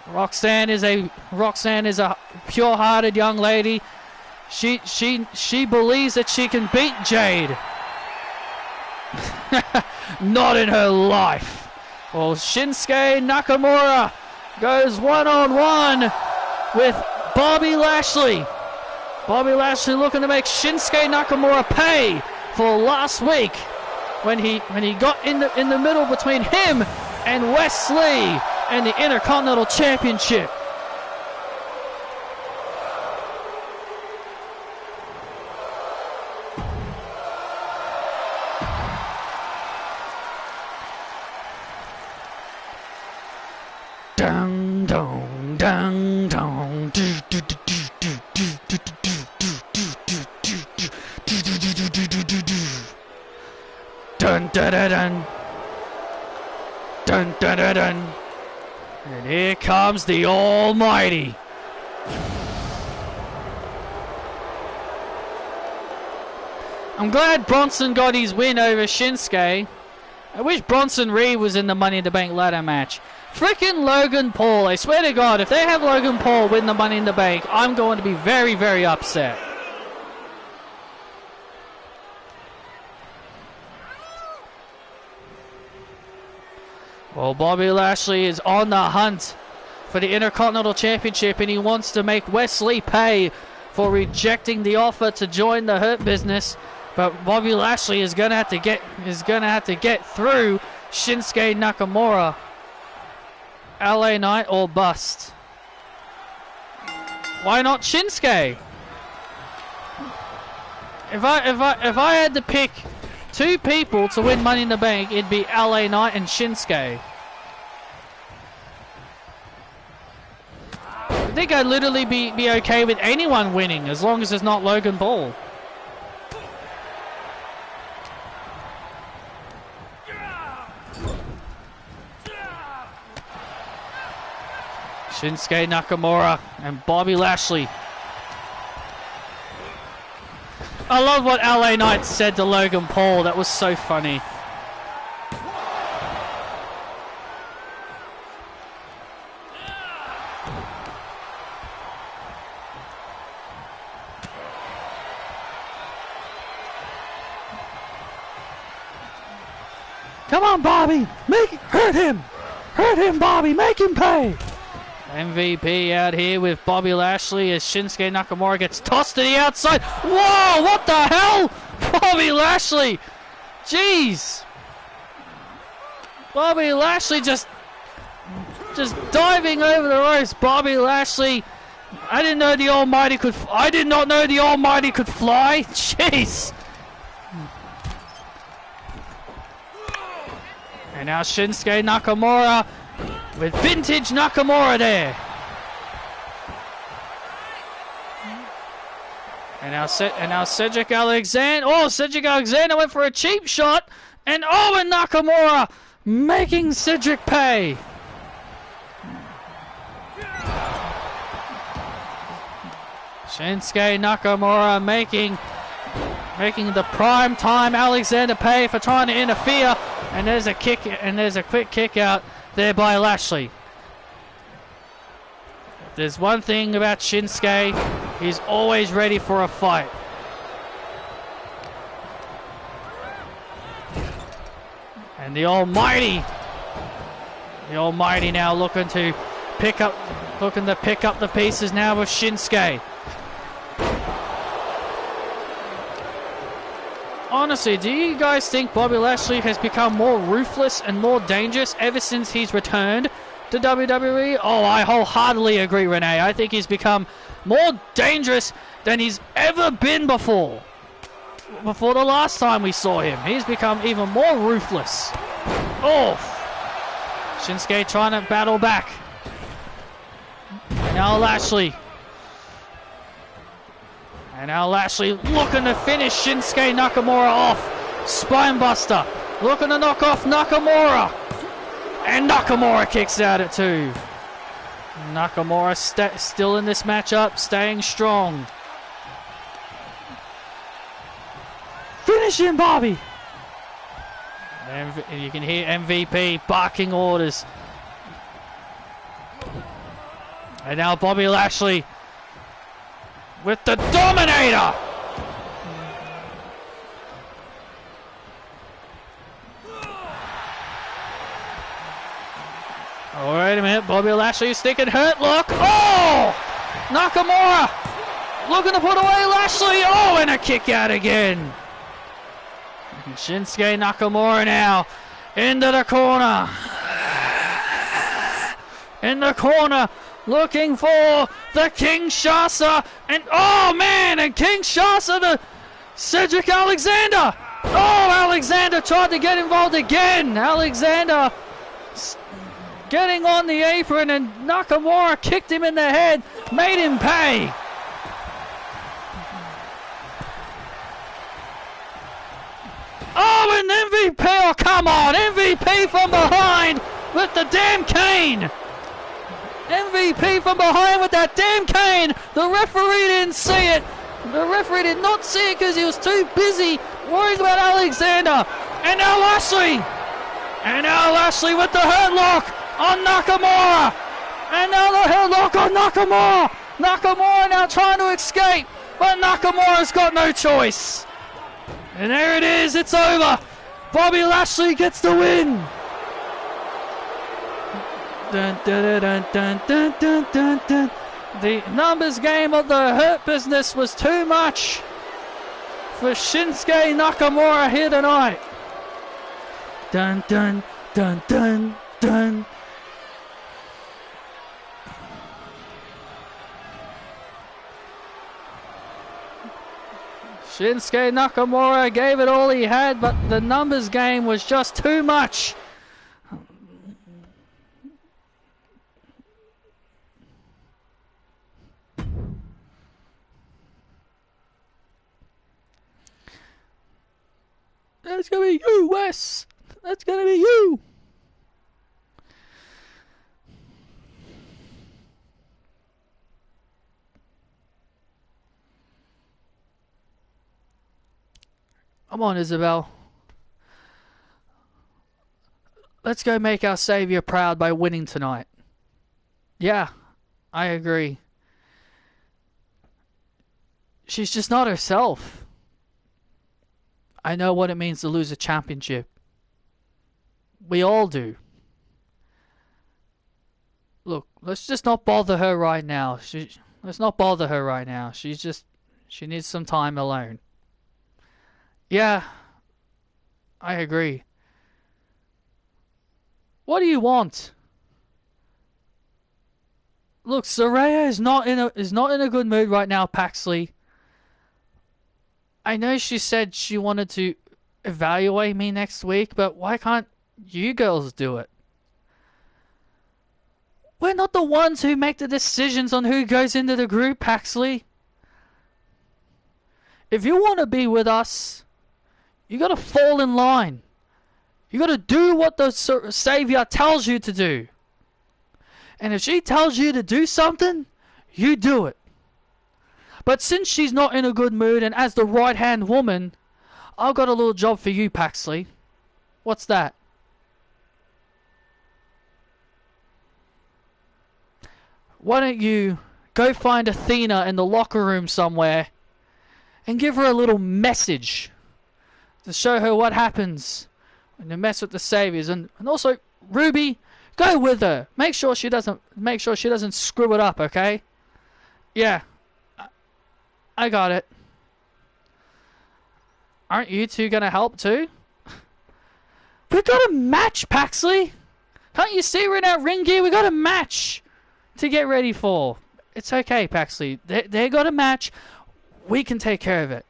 Roxanne is a pure-hearted young lady. She believes that she can beat Jade. Not in her life. Well, Shinsuke Nakamura goes one-on-one with Bobby Lashley. Bobby Lashley looking to make Shinsuke Nakamura pay for last week when he got in the middle between him and Wes Lee and the Intercontinental Championship. Dun dun dun dun do do do do do do do do. Dun dun dun dun dun dun dun dun. And here comes the Almighty. I'm glad Bronson got his win over Shinsuke. I wish Bronson Reed was in the Money in the Bank ladder match. Frickin' Logan Paul, I swear to God, if they have Logan Paul win the Money in the Bank, I'm going to be very, very upset. Well, Bobby Lashley is on the hunt for the Intercontinental Championship, and he wants to make Wes Lee pay for rejecting the offer to join the Hurt Business. But Bobby Lashley is gonna have to get through Shinsuke Nakamura. LA Knight or bust. Why not Shinsuke? If I had to pick two people to win Money in the Bank, it'd be LA Knight and Shinsuke. I think I'd literally be okay with anyone winning as long as it's not Logan Paul. Shinsuke Nakamura and Bobby Lashley. I love what LA Knight said to Logan Paul. That was so funny. Come on, Bobby. Hurt him, Bobby. Make him pay. MVP out here with Bobby Lashley as Shinsuke Nakamura gets tossed to the outside. Whoa, what the hell? Bobby Lashley. Jeez. Bobby Lashley just diving over the ropes. Bobby Lashley. I did not know the Almighty could fly. Jeez. And now Shinsuke Nakamura with vintage Nakamura there. And now Cedric Alexander. Oh, Cedric Alexander went for a cheap shot. And Nakamura making Cedric pay. Shinsuke Nakamura making the prime time Alexander pay for trying to interfere. And there's a kick, and there's a quick kick out there by Lashley. There's one thing about Shinsuke, he's always ready for a fight. And the Almighty now looking to pick up the pieces now with Shinsuke. Honestly, do you guys think Bobby Lashley has become more ruthless and more dangerous ever since he's returned to WWE? Oh, I wholeheartedly agree, Renee. I think he's become more dangerous than he's ever been before. Before the last time we saw him, he's become even more ruthless. Oh! Shinsuke trying to battle back. Now Lashley. And now Lashley looking to finish Shinsuke Nakamura off. Spinebuster. Looking to knock off Nakamura. And Nakamura kicks out at 2. Nakamura still in this matchup, staying strong. Finish him, Bobby. And you can hear MVP barking orders. And now Bobby Lashley with the Dominator! Oh, wait a minute. Bobby Lashley is thinking hurt look. Oh! Nakamura Looking to put away Lashley. Oh, and a kick out again. Shinsuke Nakamura now into the corner. In the corner, looking for the Kinshasa. And oh man, and Kinshasa to Cedric Alexander. Oh, Alexander tried to get involved again. Alexander getting on the apron, and Nakamura kicked him in the head, made him pay. Oh, and MVP, oh come on, MVP from behind with the damn cane. MVP from behind with that damn cane. The referee didn't see it. The referee did not see it because he was too busy worrying about Alexander. And now Lashley. And now Lashley with the hurt lock on Nakamura. And now the hurt lock on Nakamura. Nakamura now trying to escape, but Nakamura's got no choice. And there it is, it's over. Bobby Lashley gets the win. Dun, dun, dun, dun, dun, dun, dun, dun. The numbers game of the Hurt Business was too much for Shinsuke Nakamura here tonight. Dun dun dun dun dun. Shinsuke Nakamura gave it all he had, but the numbers game was just too much. That's gonna be you, Wes. That's gonna be you. Come on, Isabel. Let's go make our savior proud by winning tonight. Yeah, I agree. She's just not herself. I know what it means to lose a championship. We all do. Look, let's just not bother her right now. Let's not bother her right now. She needs some time alone. Yeah, I agree. What do you want? Look, Saraya is not in a good mood right now, Paxley. I know she said she wanted to evaluate me next week, but why can't you girls do it? We're not the ones who make the decisions on who goes into the group, Paxley. If you want to be with us, you got to fall in line. You got to do what the Savior tells you to do. And if she tells you to do something, you do it. But since she's not in a good mood, and as the right-hand woman, I've got a little job for you, Paxley. What's that? Why don't you go find Athena in the locker room somewhere and give her a little message to show her what happens when you mess with the Saviors. And also, Ruby, go with her. Make sure she doesn't screw it up, okay? Yeah. I got it. Aren't you two gonna help too? We got a match, Paxley. Can't you see we're in our ring gear? We got a match to get ready for. It's okay, Paxley. They got a match. We can take care of it.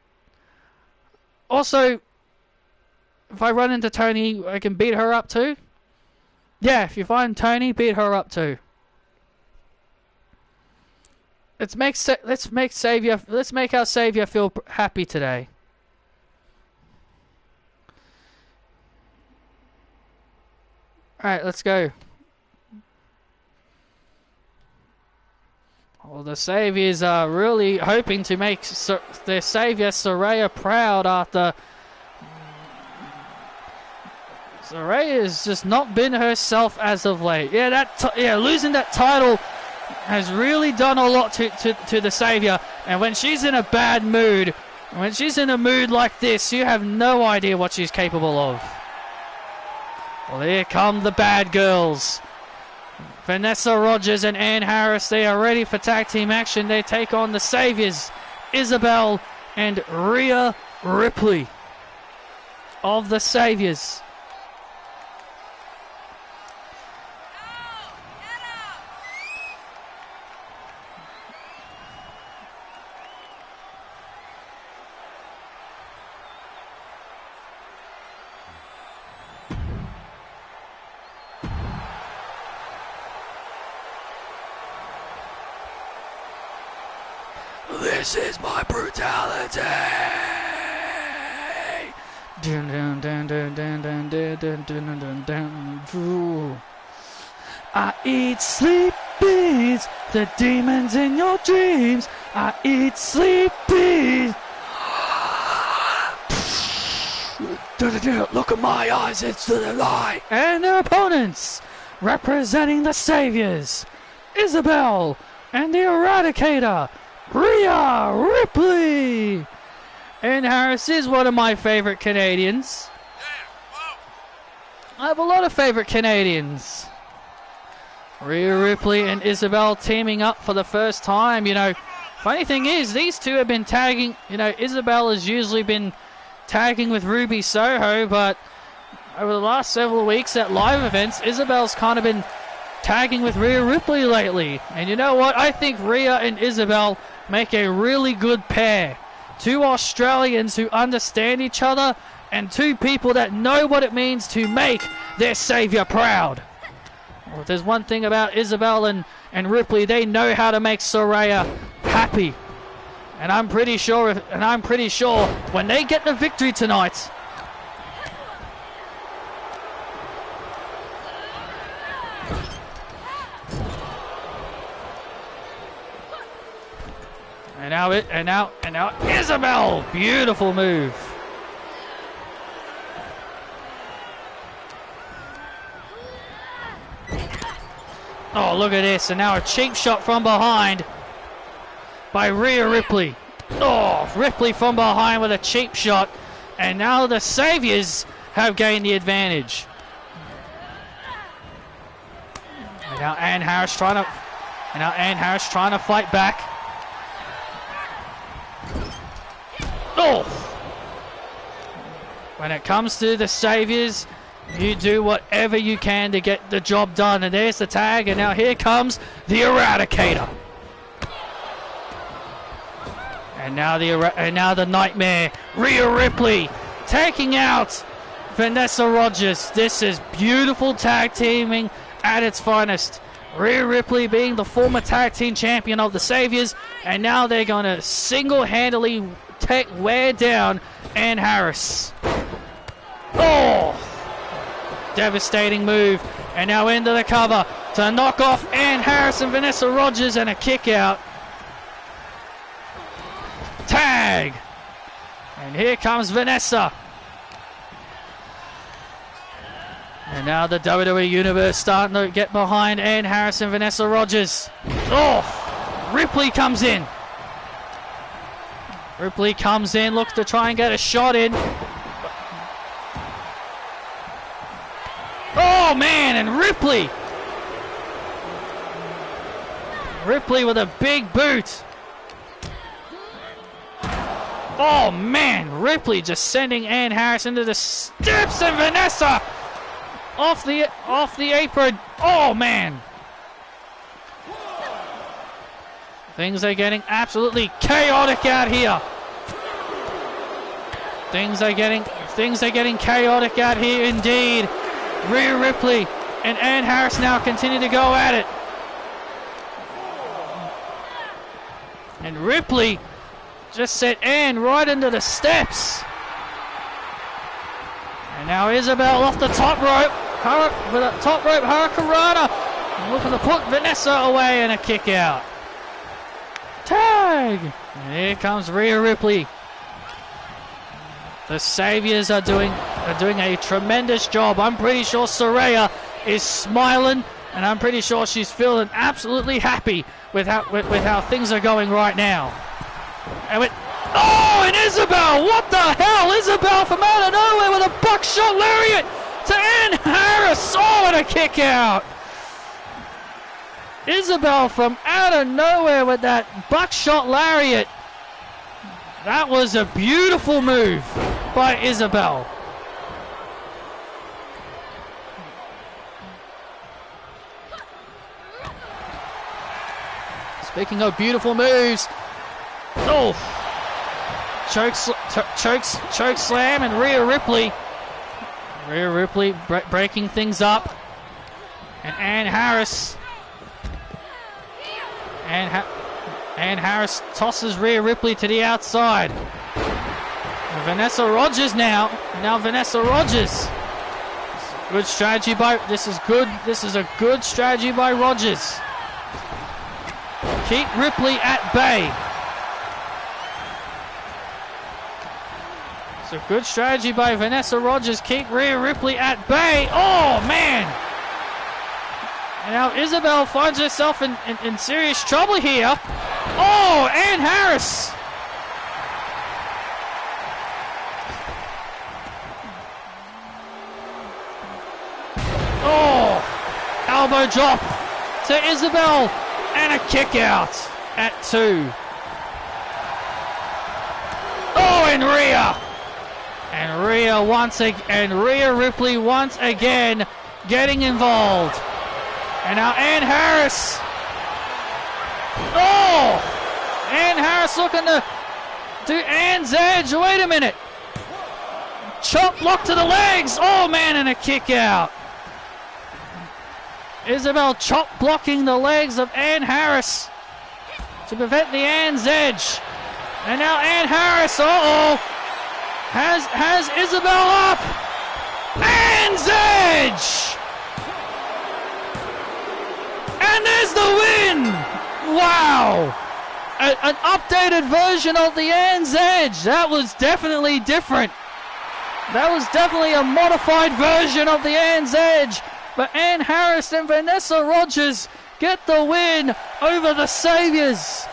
Also, if I run into Tony, I can beat her up too. Yeah, if you find Tony, beat her up too. Let's make our Savior feel happy today. Alright, let's go. Well, the Saviors are really hoping to make their Savior Saraya proud after Saraya has just not been herself as of late. Yeah, losing that title has really done a lot to the Savior. And when she's in a bad mood, when she's in a mood like this, you have no idea what she's capable of. Well, here come the bad girls. Vanessa Rogers and Ann Harris, they are ready for tag team action. They take on the Saviors Isabel and Rhea Ripley of the Saviors. This is my brutality. Dun, dun, dun, dun, dun, dun, dun, dun, dun, dun, dun. Ooh. I eat, sleep, beats, the demons in your dreams. I eat, sleep, beats. Look at my eyes, it's the light. And their opponents, representing the Saviors, Isabel and the Eradicator, Rhea Ripley. And Harris is one of my favorite Canadians. I have a lot of favorite Canadians. Rhea Ripley and Isabel teaming up for the first time. You know, funny thing is, these two have been tagging. You know, Isabel has usually been tagging with Ruby Soho, but over the last several weeks at live events, Isabel's kind of been tagging with Rhea Ripley lately. And you know what? I think Rhea and Isabel make a really good pair. Two Australians who understand each other and two people that know what it means to make their saviour proud. Well, if there's one thing about Isabel and Ripley, they know how to make Saraya happy. And I'm pretty sure when they get the victory tonight, And now Isabel, beautiful move. Oh, look at this, and now a cheap shot from behind by Rhea Ripley. Oh, Ripley from behind with a cheap shot, and now the Saviors have gained the advantage. And now Ann Harris trying to fight back. Oh! When it comes to the Saviors, you do whatever you can to get the job done. And there's the tag, and now here comes the Eradicator. And now the Nightmare, Rhea Ripley, taking out Vanessa Rogers. This is beautiful tag teaming at its finest. Rhea Ripley being the former tag team champion of the Saviors, and now they're going to single-handedly wear down Ann Harris. Oh! Devastating move. And now into the cover to knock off Ann Harris and Vanessa Rogers, and a kick out. Tag! And here comes Vanessa. And now the WWE Universe starting to get behind Ann Harris and Vanessa Rogers. Oh! Ripley comes in. Ripley comes in, looks to try and get a shot in. Oh man, and Ripley with a big boot. Oh man, Ripley just sending Ann Harris into the steps, and Vanessa off the apron. Oh man. Things are getting absolutely chaotic out here. Things are getting chaotic out here indeed. Rhea Ripley and Ann Harris now continue to go at it. And Ripley just set Ann right into the steps. And now Isabel off the top rope. With a top rope hurricanrana. Looking to put Vanessa away, and a kick out. Tag! And here comes Rhea Ripley. The Saviors are doing a tremendous job. I'm pretty sure Saraya is smiling, and I'm pretty sure she's feeling absolutely happy with how things are going right now. And Isabel! What the hell? Isabel from out of nowhere with a buckshot lariat to Ann Harris. Oh, and a kick out. Isabel from out of nowhere with that buckshot lariat That was a beautiful move by Isabel. Speaking of beautiful moves, oh, choke slam, and Rhea Ripley breaking things up, and Ann Harris. Ann Harris tosses Rhea Ripley to the outside. And Vanessa Rogers now. Now Vanessa Rogers. Good strategy by. This is good. This is a good strategy by Rogers. Keep Ripley at bay. It's a good strategy by Vanessa Rogers. Keep Rhea Ripley at bay. Oh man! And now Isabel finds herself in serious trouble here. Oh, Ann Harris! Oh, elbow drop to Isabel and a kick out at 2. Oh, and Rhea! And Rhea Ripley once again getting involved. And now Ann Harris. Oh! Ann Harris looking to do Ann's edge. Wait a minute. Chop block to the legs. Oh, man, and a kick out. Isabel chop blocking the legs of Ann Harris to prevent the Ann's edge. And now Ann Harris, uh-oh, has Isabel up. Ann's edge! And there's the win! Wow! An updated version of the Ann's Edge. That was definitely different. That was definitely a modified version of the Ann's Edge. But Ann Harris and Vanessa Rogers get the win over the Saviors.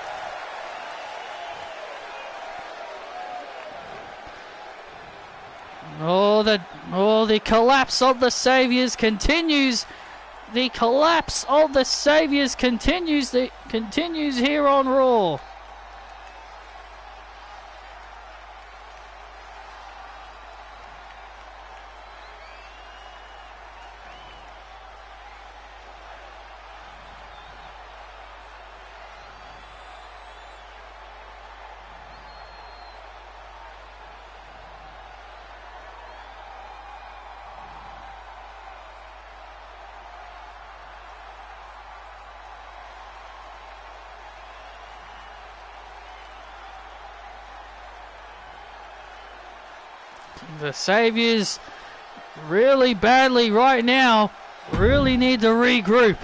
The collapse of the Saviors continues. The collapse of the Saviors continues here on Raw. The Saviors really badly right now really need to regroup.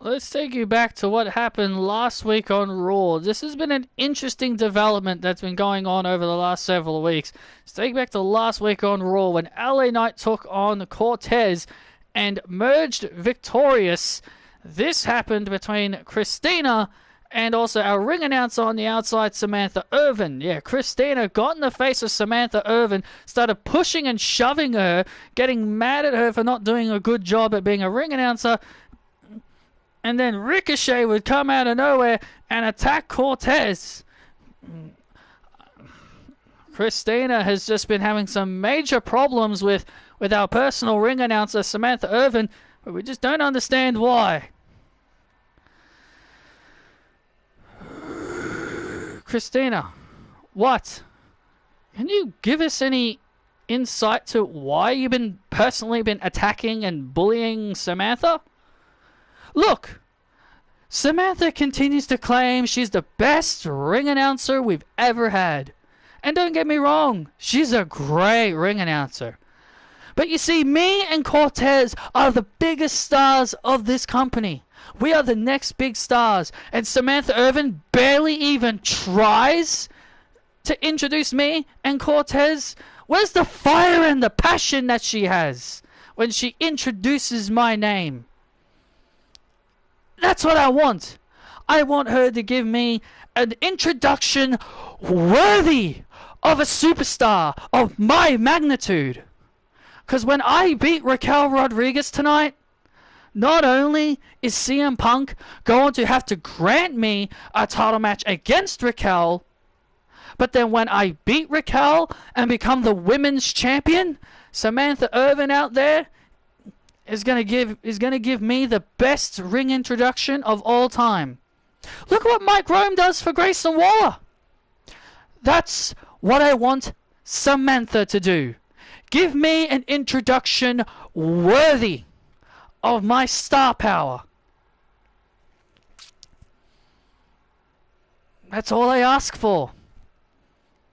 Let's take you back to what happened last week on Raw. This has been an interesting development that's been going on over the last several weeks. Let's take you back to last week on Raw when LA Knight took on Cortez and merged victorious. This happened between Christina and also our ring announcer on the outside, Samantha Irvin. Yeah, Christina got in the face of Samantha Irvin, started pushing and shoving her, getting mad at her for not doing a good job at being a ring announcer. And then Ricochet would come out of nowhere and attack Cortez. Christina has just been having some major problems with our personal ring announcer, Samantha Irvin, but we just don't understand why. Christina, what? Can you give us any insight to why you've personally been attacking and bullying Samantha? Look, Samantha continues to claim she's the best ring announcer we've ever had. And don't get me wrong, she's a great ring announcer. But you see, me and Cortez are the biggest stars of this company. We are the next big stars. And Samantha Irvin barely even tries to introduce me and Cortez. Where's the fire and the passion that she has when she introduces my name? That's what I want. I want her to give me an introduction worthy of a superstar of my magnitude. Because when I beat Raquel Rodriguez tonight, not only is CM Punk going to have to grant me a title match against Raquel, but then when I beat Raquel and become the women's champion, Samantha Irvin out there is gonna give me the best ring introduction of all time. Look what Mike Rome does for Grayson Waller. That's what I want Samantha to do. Give me an introduction worthy of my star power. That's all I ask for.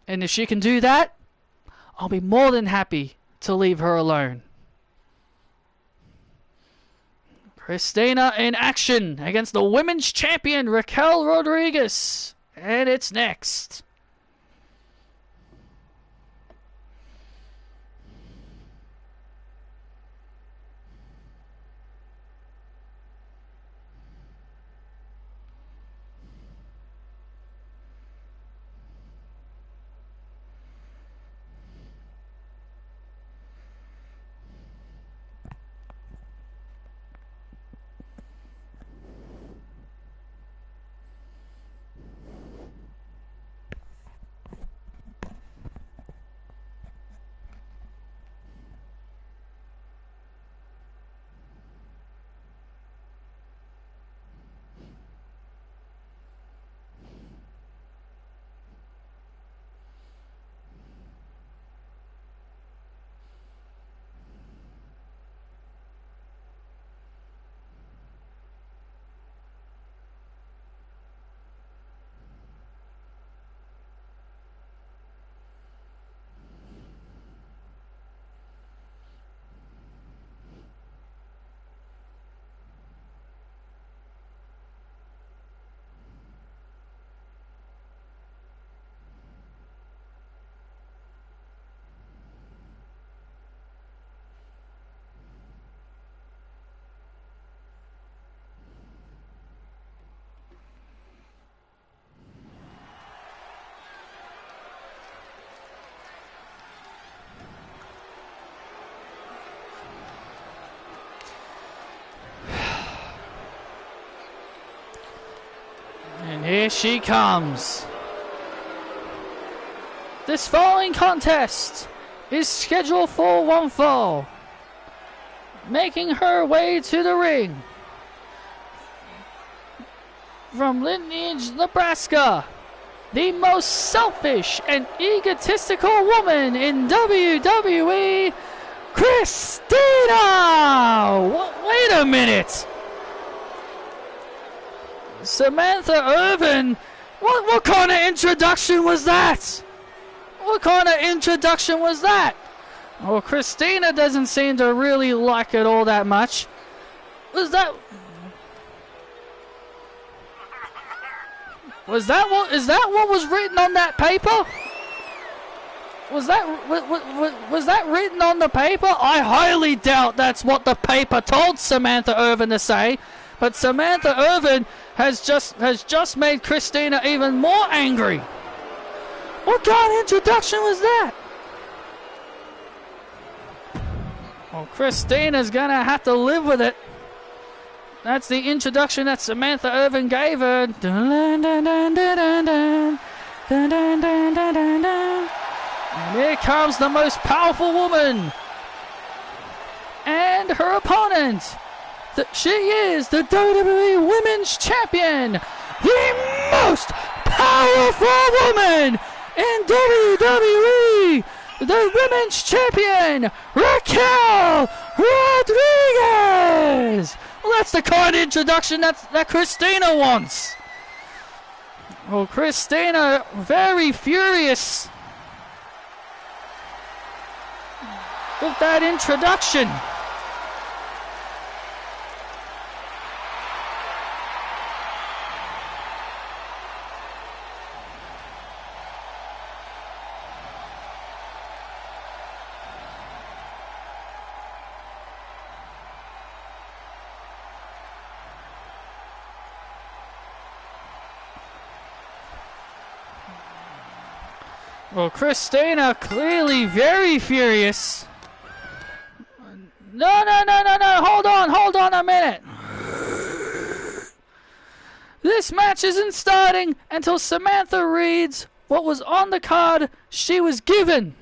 And if she can do that, I'll be more than happy to leave her alone. Christina in action against the women's champion Raquel Rodriguez. And it's next. Here she comes. This following contest is scheduled for one fall. Making her way to the ring from Lineage, Nebraska, the most selfish and egotistical woman in WWE, Christina! Wait a minute! Samantha Irvin? What kind of introduction was that? What kind of introduction was that? Well, Christina doesn't seem to really like it all that much. Is that what was written on that paper? Was that written on the paper? I highly doubt that's what the paper told Samantha Irvin to say. But Samantha Irvin has just made Christina even more angry. What kind of introduction was that? Well, Christina's gonna have to live with it. That's the introduction that Samantha Irvin gave her. And here comes the most powerful woman. And her opponent. She is the WWE Women's Champion. The most powerful woman in WWE. The Women's Champion, Raquel Rodriguez. Well, that's the kind of introduction that Christina wants. Well, Christina, very furious with that introduction. Well, Christina clearly very furious. No, hold on a minute. This match isn't starting until Samantha reads what was on the card she was given.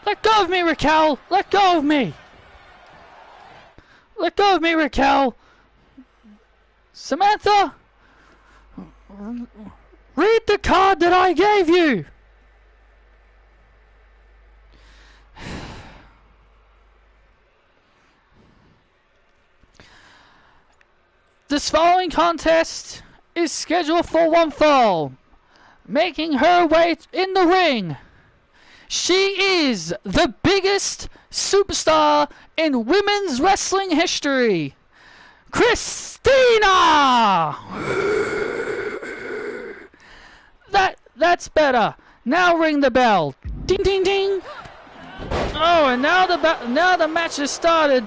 Let go of me, Raquel! Let go of me! Let go of me, Raquel! Samantha! Read the card that I gave you! This following contest is scheduled for one fall. Making her way in the ring, she is the biggest superstar in women's wrestling history, Christina! That's better. Now ring the bell. Ding ding ding. Oh, and now the match has started.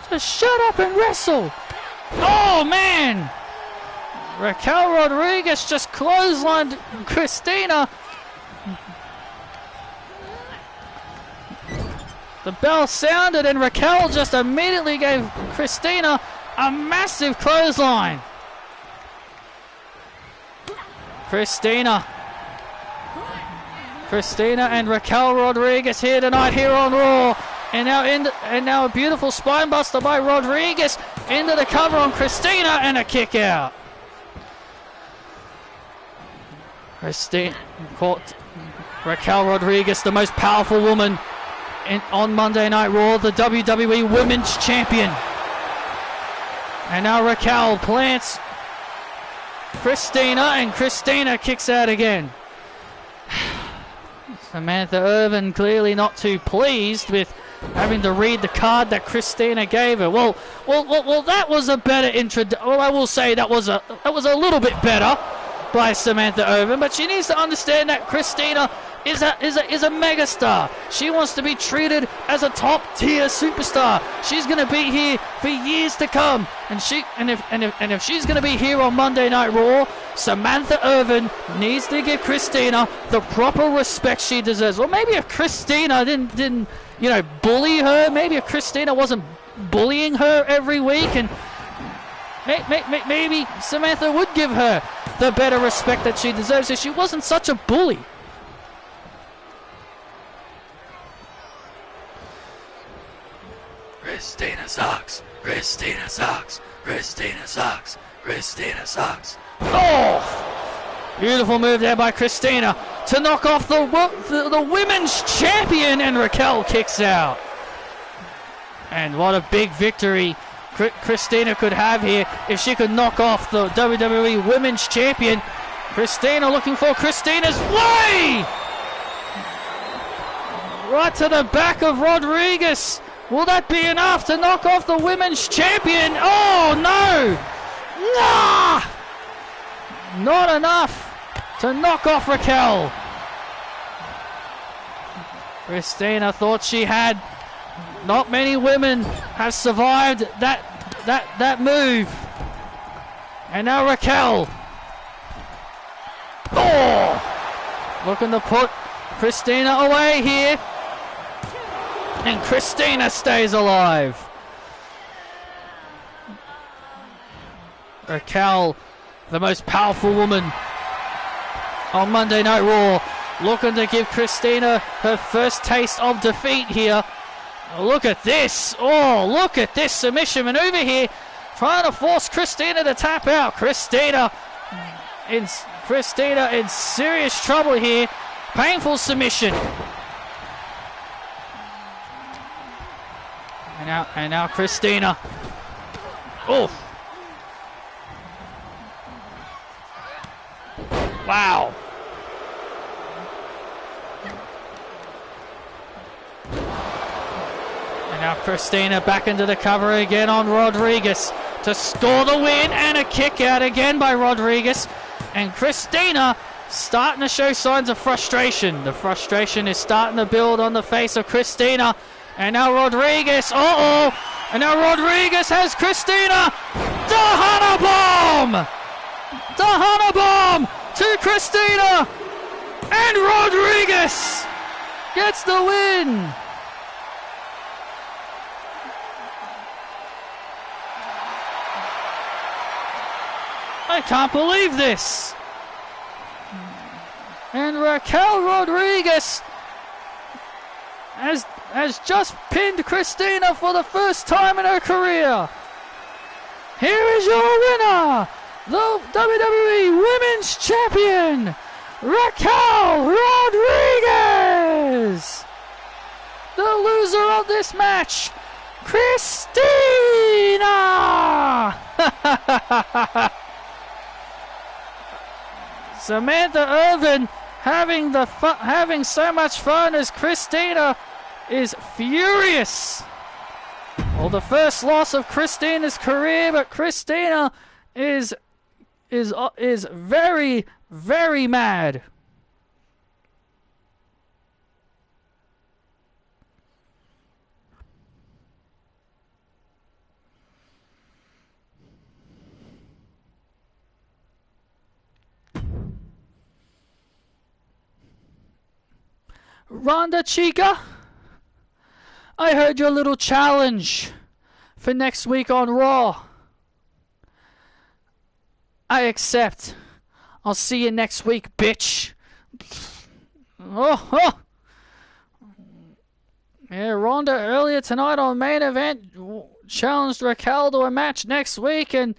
Just shut up and wrestle. Oh man! Raquel Rodriguez just clotheslined Christina. The bell sounded and Raquel just immediately gave Christina a massive clothesline. Christina and Raquel Rodriguez here tonight here on Raw. And now a beautiful spine buster by Rodriguez into the cover on Christina and a kick out. Christina caught Raquel Rodriguez, the most powerful woman on Monday Night Raw, the WWE Women's Champion. And now Raquel plants Christina, and Christina kicks out again. Samantha Irvin clearly not too pleased with having to read the card that Christina gave her. Well, that was a better introduction. Well, I will say that was a little bit better by Samantha Irvin, but she needs to understand that Christina is a megastar. She wants to be treated as a top tier superstar. She's going to be here for years to come, and if she's going to be here on Monday Night Raw, Samantha Irvin needs to give Christina the proper respect she deserves. Or maybe if Christina didn't bully her, maybe if Christina wasn't bullying her every week, and maybe Samantha would give her the better respect that she deserves if she wasn't such a bully. Christina sucks. Christina sucks. Christina sucks. Christina sucks. Oh! Beautiful move there by Christina to knock off the women's champion, and Raquel kicks out. And what a big victory Christina could have here if she could knock off the WWE Women's Champion. Christina looking for Christina's way! Right to the back of Rodriguez. Will that be enough to knock off the Women's Champion? Oh no! Nah! Not enough to knock off Raquel. Christina thought she had. Not many women have survived that move. And now Raquel. Oh! Looking to put Christina away here. And Christina stays alive. Raquel, the most powerful woman on Monday Night Raw, looking to give Christina her first taste of defeat here. Look at this. Oh, look at this submission maneuver here. Trying to force Christina to tap out. Christina in serious trouble here. Painful submission. now Christina. Oh. Wow. And now Christina back into the cover again on Rodriguez to score the win, and a kick out again by Rodriguez. And Christina starting to show signs of frustration. The frustration is starting to build on the face of Christina. And now Rodriguez, and now Rodriguez has Christina. The Hunter Bomb! The Hunter Bomb to Christina! And Rodriguez gets the win! I can't believe this! And Raquel Rodriguez has just pinned Christina for the first time in her career. Here is your winner, the WWE Women's Champion, Raquel Rodriguez. The loser of this match, Christina. Samantha Irvin having so much fun as Christina is furious. Well, the first loss of Christina's career, but Christina is very, very mad. Ronda Chica, I heard your little challenge for next week on Raw. I accept. I'll see you next week, bitch. Oh. Yeah, Ronda earlier tonight on Main Event challenged Raquel to a match next week, and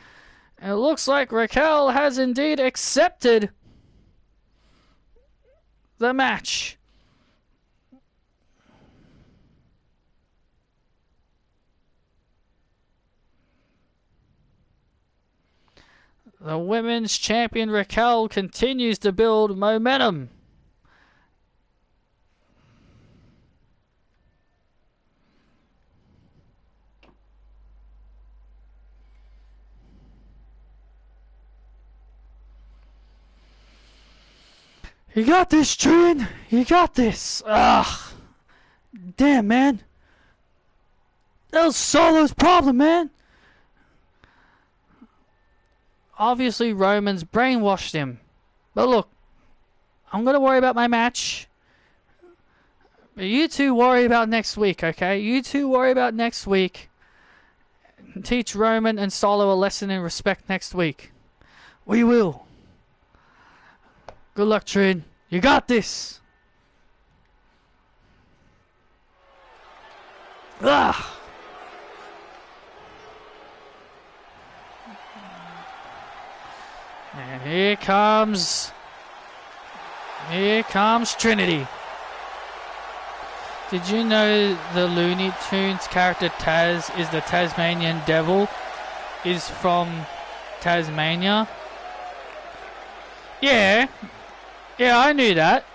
it looks like Raquel has indeed accepted the match. The women's champion Raquel continues to build momentum. You got this, Trin. You got this. Ugh. Damn, man. That was Solo's problem, man. Obviously, Roman's brainwashed him. But look, I'm going to worry about my match. But you two worry about next week, okay? You two worry about next week. Teach Roman and Solo a lesson in respect next week. We will. Good luck, Trin. You got this. Ugh. And here comes Trinity. Did you know the Looney Tunes character Taz is the Tasmanian Devil? Is from Tasmania? Yeah, I knew that.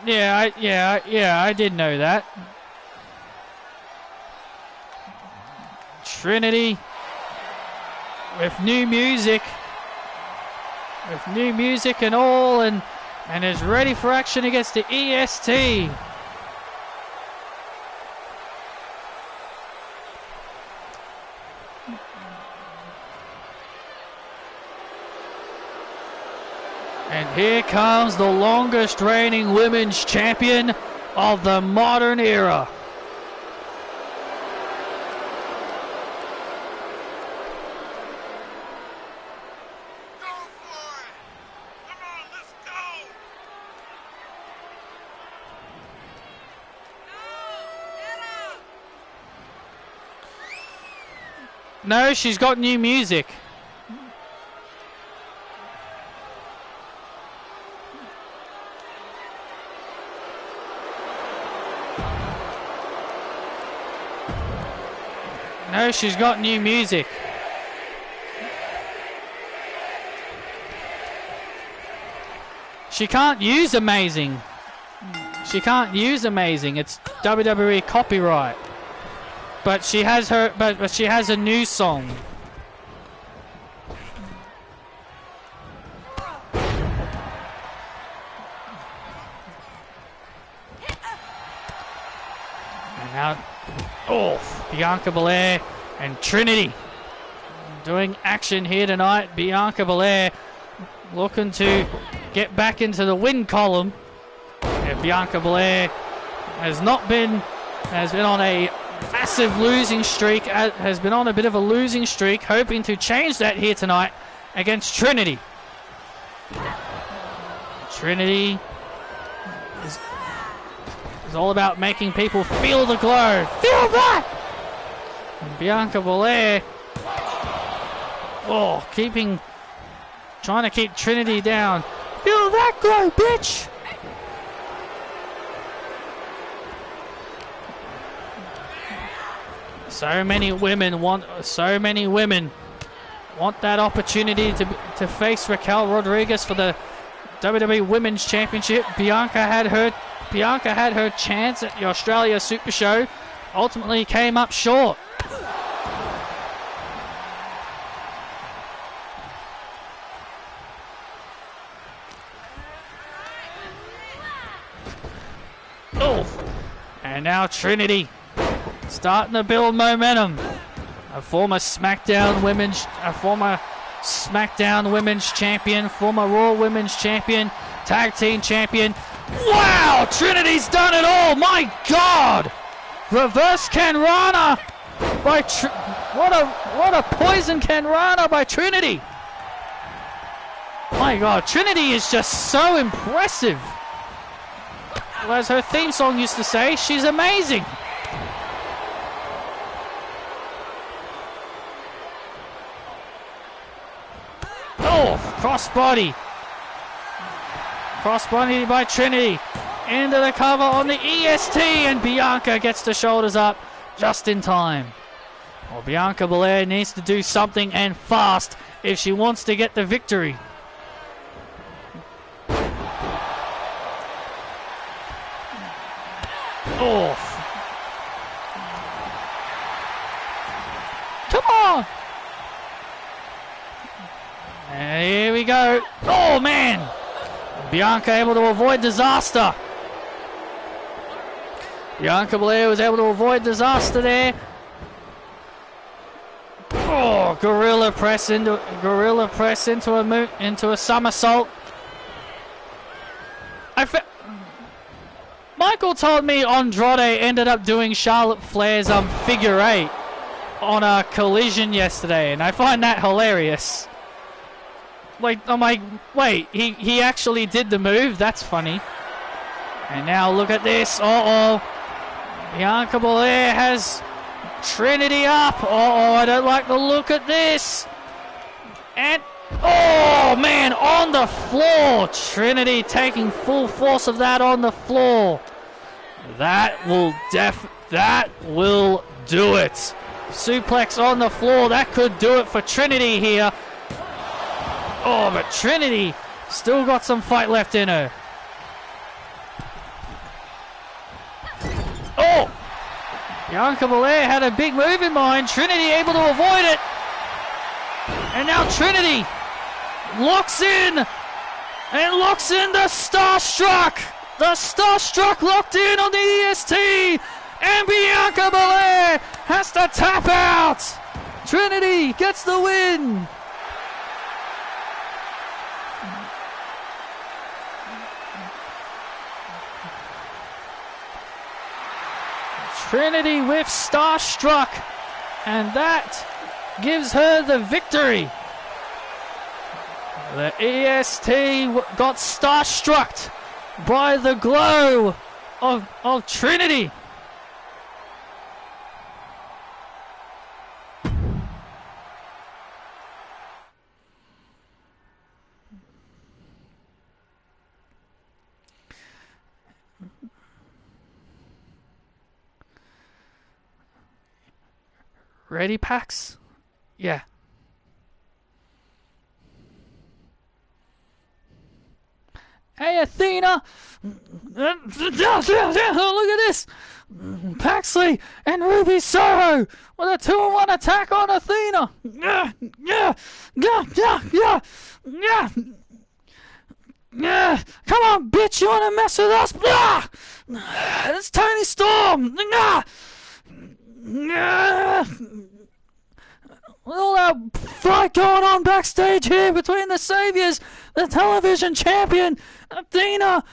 Yeah, I did know that. Trinity with new music and all, and is ready for action against the EST. And here comes the longest reigning women's champion of the modern era. No, she's got new music. No, she's got new music. She can't use amazing. She can't use amazing. It's WWE copyright. But she has her. But she has a new song. And now, oh, Bianca Belair and Trinity doing action here tonight. Bianca Belair looking to get back into the win column. And Bianca Belair has been on a massive losing streak, has been on a bit of a losing streak, hoping to change that here tonight against Trinity. Trinity is all about making people feel the glow. Feel that! And Bianca Belair, trying to keep Trinity down. Feel that glow, bitch! So many women want that opportunity to face Raquel Rodriguez for the WWE Women's Championship. Bianca had her chance at the Australia Super Show, ultimately came up short. Oh, and now Trinity starting to build momentum. A former SmackDown Women's Champion, former Raw Women's Champion, Tag Team Champion. Wow, Trinity's done it all. My God, reverse Canrana by what a poison Canrana by Trinity. My God, Trinity is just so impressive. As her theme song used to say, she's amazing. Oh, crossbody by Trinity into the cover on the EST, and Bianca gets the shoulders up just in time. Well, Bianca Belair needs to do something, and fast, if she wants to get the victory. Oh, come on! And here we go. Oh, man! Bianca able to avoid disaster. Bianca Belair was able to avoid disaster there. Oh, gorilla press into a somersault. Michael told me Andrade ended up doing Charlotte Flair's figure eight on a Collision yesterday, and I find that hilarious. I'm like, wait, he actually did the move? That's funny. And now look at this. Uh-oh. Bianca Belair has Trinity up. Uh-oh, I don't like the look at this. And, oh, man, on the floor. Trinity taking full force of that on the floor. That will do it. Suplex on the floor. That could do it for Trinity here. Oh, but Trinity still got some fight left in her. Oh! Bianca Belair had a big move in mind. Trinity able to avoid it. And now Trinity locks in. And locks in the Starstruck. The Starstruck locked in on the EST. And Bianca Belair has to tap out. Trinity gets the win. Trinity with Starstruck, and that gives her the victory. The EST got starstruck by the glow of Trinity. Ready, Pax? Yeah. Hey, Athena! Look at this! Paxley and Ruby Soho with a 2-on-1 attack on Athena! Come on, bitch! You wanna mess with us? It's Tony Storm! All that fight going on backstage here between the Saviors, the television champion, Athena,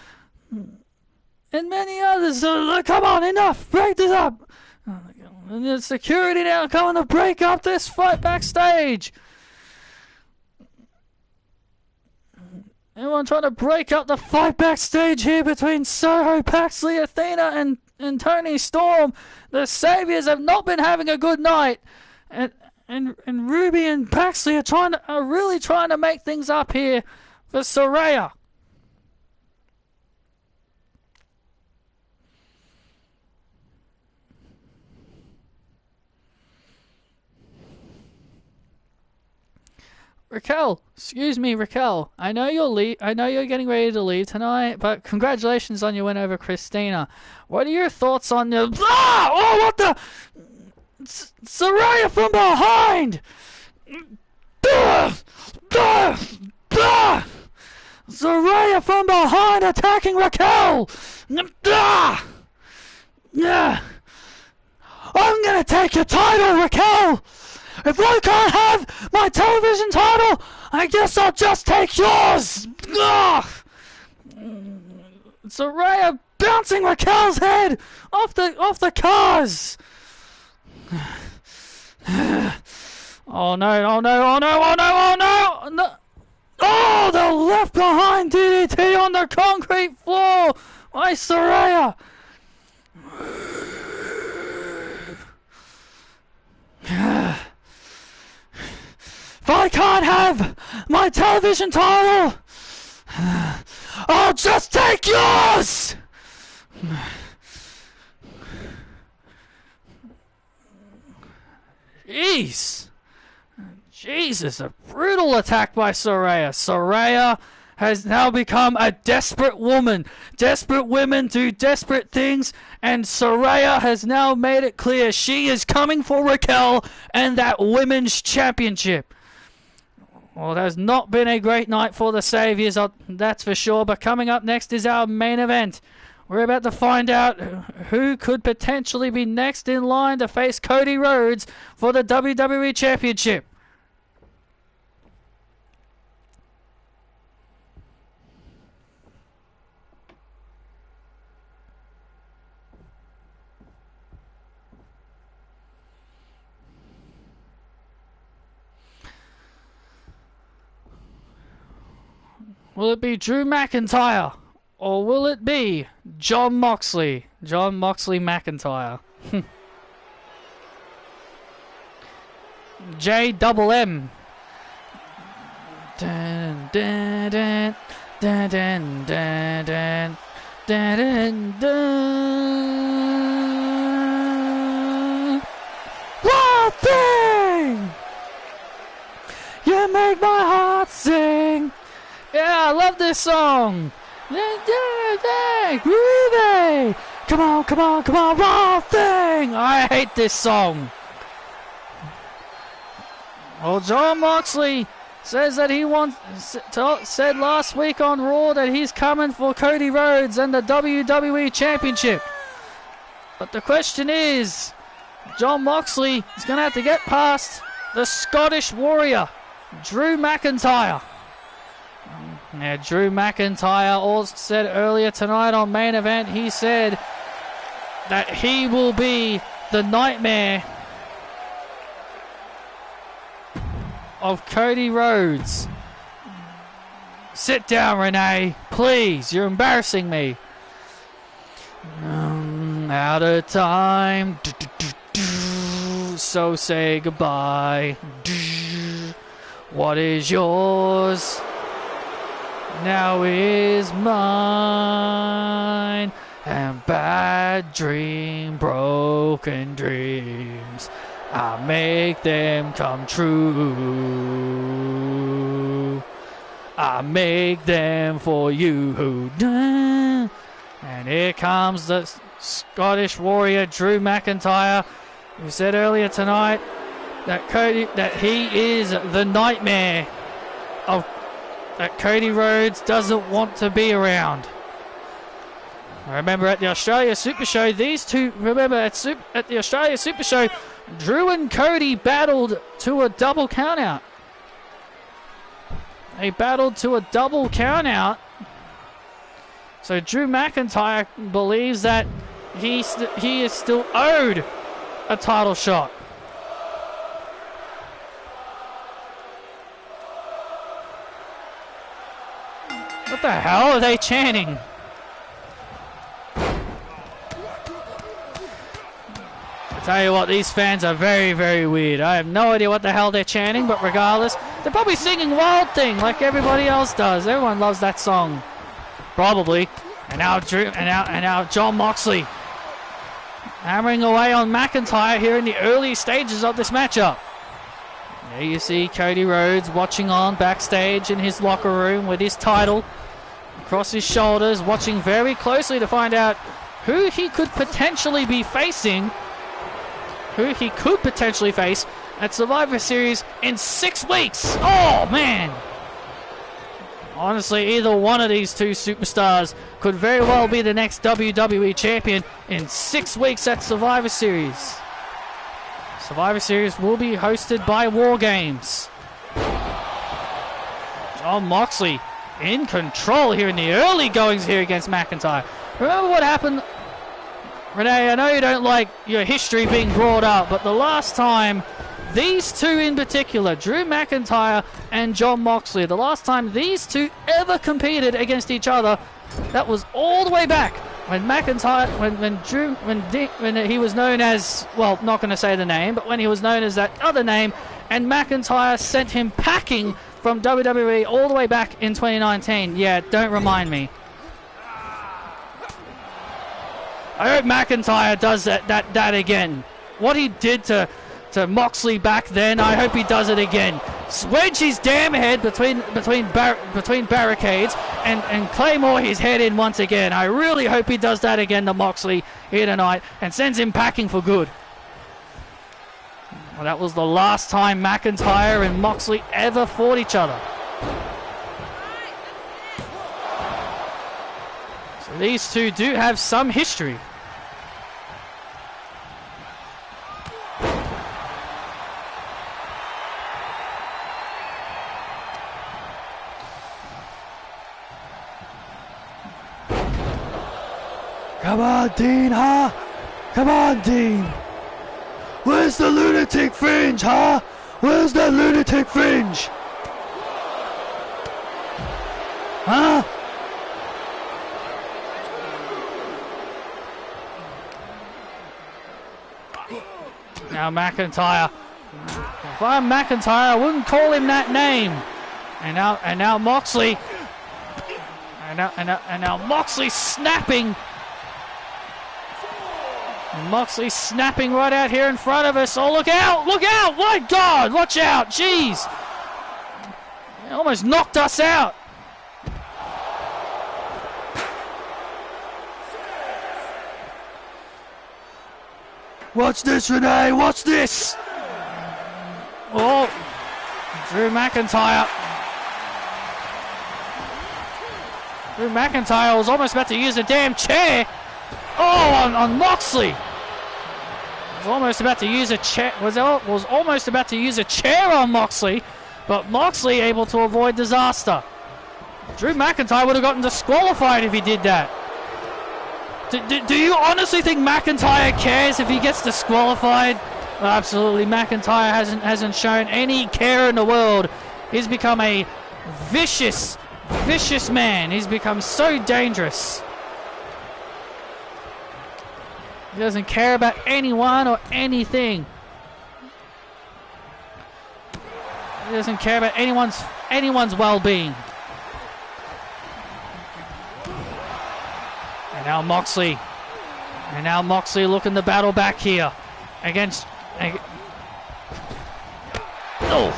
and many others. Come on, enough! Break this up! And the security now coming to break up this fight backstage. Everyone trying to break up the fight backstage here between Soho, Paxley, Athena, and Tony Storm. The Saviors have not been having a good night. And Ruby and Paxley are really trying to make things up here for Saraya. Raquel, excuse me, Raquel. I know you're getting ready to leave tonight, but congratulations on your win over Christina. What are your thoughts on the? Oh, what the? Saraya from behind! Saraya from behind attacking Raquel! I'm gonna take your title, Raquel! If I can't have my television title, I guess I'll just take yours! Saraya bouncing Raquel's head off the cars! Oh no, oh no, oh no, oh no, oh no! No. Oh, the left behind DDT on the concrete floor by Saraya! If I can't have my television title, I'll just take yours! Jeez. Jesus, a brutal attack by Saraya. Saraya has now become a desperate woman. Desperate women do desperate things, and Saraya has now made it clear she is coming for Raquel and that women's championship. Well, that has not been a great night for the Saviors, that's for sure, but coming up next is our main event. We're about to find out who could potentially be next in line to face Cody Rhodes for the WWE Championship. Will it be Drew McIntyre? Or will it be Jon Moxley? Jon Moxley McIntyre. JMM. Dun, dun, dun, dun, dun, dun, dun, dun, dun. Wild thing! You make my heart sing. Yeah, I love this song. Groovy! Come on, come on, come on, Wild Thing! I hate this song. Well, Jon Moxley says that said last week on Raw that he's coming for Cody Rhodes and the WWE Championship. But the question is, Jon Moxley is going to have to get past the Scottish Warrior, Drew McIntyre. Now, Drew McIntyre also said earlier tonight on Main Event, he said that he will be the nightmare of Cody Rhodes. Sit down, Renee. Please, you're embarrassing me. Out of time. So say goodbye. What is yours now is mine, and bad dream, broken dreams I make them come true. I make them for you. And here comes the Scottish warrior Drew McIntyre, who said earlier tonight that he is the nightmare that Cody Rhodes doesn't want to be around. Remember at the Australia Super Show, at the Australia Super Show, Drew and Cody battled to a double countout. They battled to a double countout. So Drew McIntyre believes that he is still owed a title shot. What the hell are they chanting? I tell you what, these fans are very, very weird. I have no idea what the hell they're chanting, but regardless, they're probably singing Wild Thing like everybody else does. Everyone loves that song, probably. And now Jon Moxley hammering away on McIntyre here in the early stages of this matchup. There you see Cody Rhodes watching on backstage in his locker room with his title across his shoulders, watching very closely to find out who he could potentially be facing, who he could potentially face at Survivor Series in 6 weeks. Oh, man. Honestly, either one of these two superstars could very well be the next WWE champion in 6 weeks at Survivor Series. Survivor Series will be hosted by War Games. Jon Moxley in control here in the early goings here against McIntyre. Remember what happened? Renee, I know you don't like your history being brought up, but the last time these two in particular, Drew McIntyre and Jon Moxley, the last time these two ever competed against each other, that was all the way back when McIntyre, when he was known as, well, not going to say the name, but when he was known as that other name, and McIntyre sent him packing from WWE all the way back in 2019. Yeah, don't remind me. I hope McIntyre does that again. What he did to Moxley back then, I hope he does it again. Wedge his damn head between barricades and Claymore his head in once again. I really hope he does that again to Moxley here tonight and sends him packing for good. Well, that was the last time McIntyre and Moxley ever fought each other. So these two do have some history. Come on, Dean, huh? Come on, Dean. Where's the lunatic fringe, huh? Where's the lunatic fringe? Huh? Now McIntyre. If I'm McIntyre, I wouldn't call him that name. And now Moxley. And now Moxley snapping. And Moxley snapping right out here in front of us. Oh, look out! Look out! My God! Watch out! Jeez! He almost knocked us out. Watch this, Renee! Watch this! Oh! Drew McIntyre. Drew McIntyre was almost about to use a damn chair. Oh, on Moxley. Was almost about to use a chair. Was almost about to use a chair on Moxley, but Moxley able to avoid disaster. Drew McIntyre would have gotten disqualified if he did that. Do you honestly think McIntyre cares if he gets disqualified? Well, absolutely, McIntyre hasn't shown any care in the world. He's become a vicious man. He's become so dangerous. He doesn't care about anyone or anything. He doesn't care about anyone's well-being. And now Moxley looking to battle back here against Oh.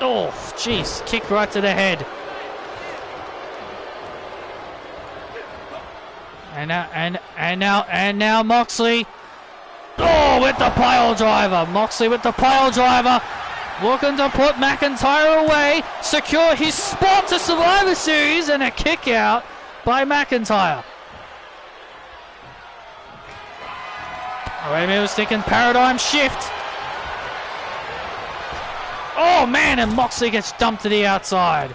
Oh, jeez. Kick right to the head. And now Moxley. Oh, with the pile driver. Moxley with the pile driver. Looking to put McIntyre away. Secure his spot to Survivor Series. And a kick out by McIntyre. Maybe I was thinking paradigm shift. Oh, man. And Moxley gets dumped to the outside.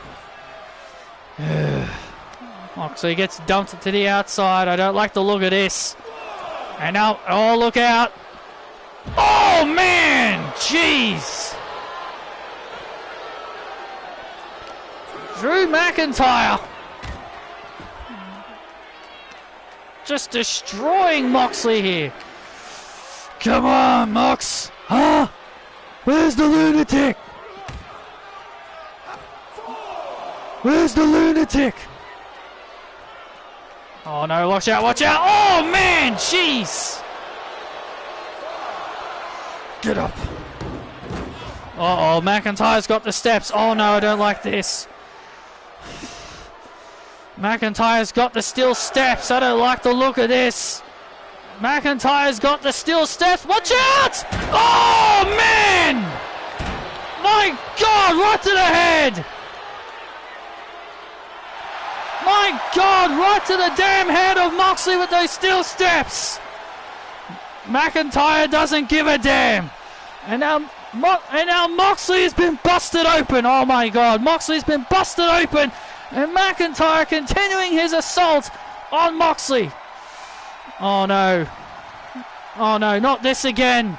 Moxley gets dumped to the outside. I don't like the look of this. And now, oh, look out. Oh, man. Jeez. Drew McIntyre. Just destroying Moxley here. Come on, Mox. Huh? Where's the lunatic? Where's the lunatic? Oh no, watch out, watch out! Oh man, jeez! Get up. Uh-oh, McIntyre's got the steps. Oh no, I don't like this. McIntyre's got the steel steps. I don't like the look of this. McIntyre's got the steel steps. Watch out! Oh man! My God, right to the head! My God, right to the damn head of Moxley with those steel steps. McIntyre doesn't give a damn. And now Moxley has been busted open. Oh my God, Moxley's been busted open. And McIntyre continuing his assault on Moxley. Oh no. Oh no, not this again.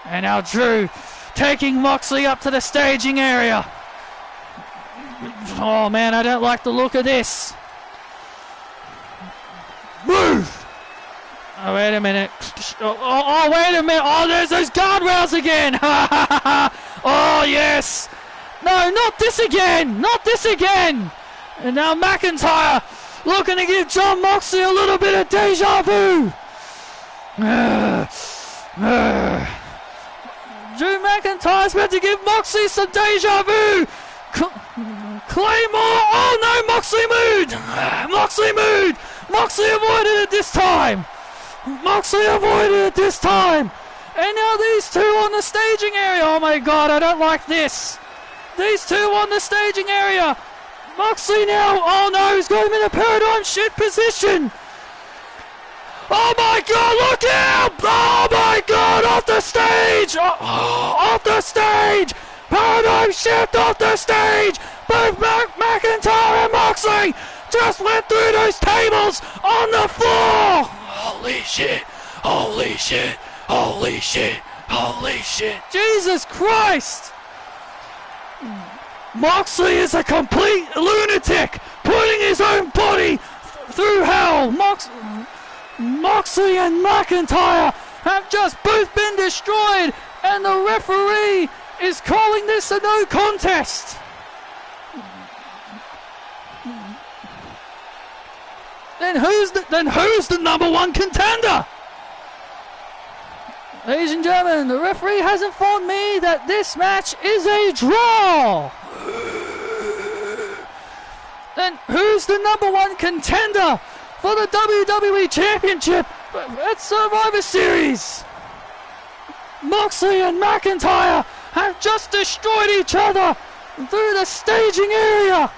And now Drew taking Moxley up to the staging area. Oh man, I don't like the look of this. Move! Oh, wait a minute. Oh, wait a minute. Oh, there's those guardrails again. Oh, yes. No, not this again. Not this again. And now McIntyre looking to give Jon Moxley a little bit of deja vu. Drew McIntyre's meant to give Moxley some deja vu. Claymore! Oh no, Moxley moved! Moxley moved! Moxley avoided it this time! Moxley avoided it this time! And now these two on the staging area! Oh my God, I don't like this! These two on the staging area! Moxley now! Oh no, he's got him in a paradigm shift position! Oh my God, look out! Oh my God, off the stage! Off the stage! Paradigm shift off the stage! Both McIntyre and Moxley just went through those tables on the floor! Holy shit! Holy shit! Holy shit! Holy shit! Jesus Christ! Moxley is a complete lunatic, putting his own body through hell. Moxley and McIntyre have just both been destroyed, and the referee is calling this a no contest. Then who's the number one contender? Ladies and gentlemen, the referee has informed me that this match is a draw. Then who's the number one contender for the WWE Championship at Survivor Series? Moxley and McIntyre have just destroyed each other through the staging area.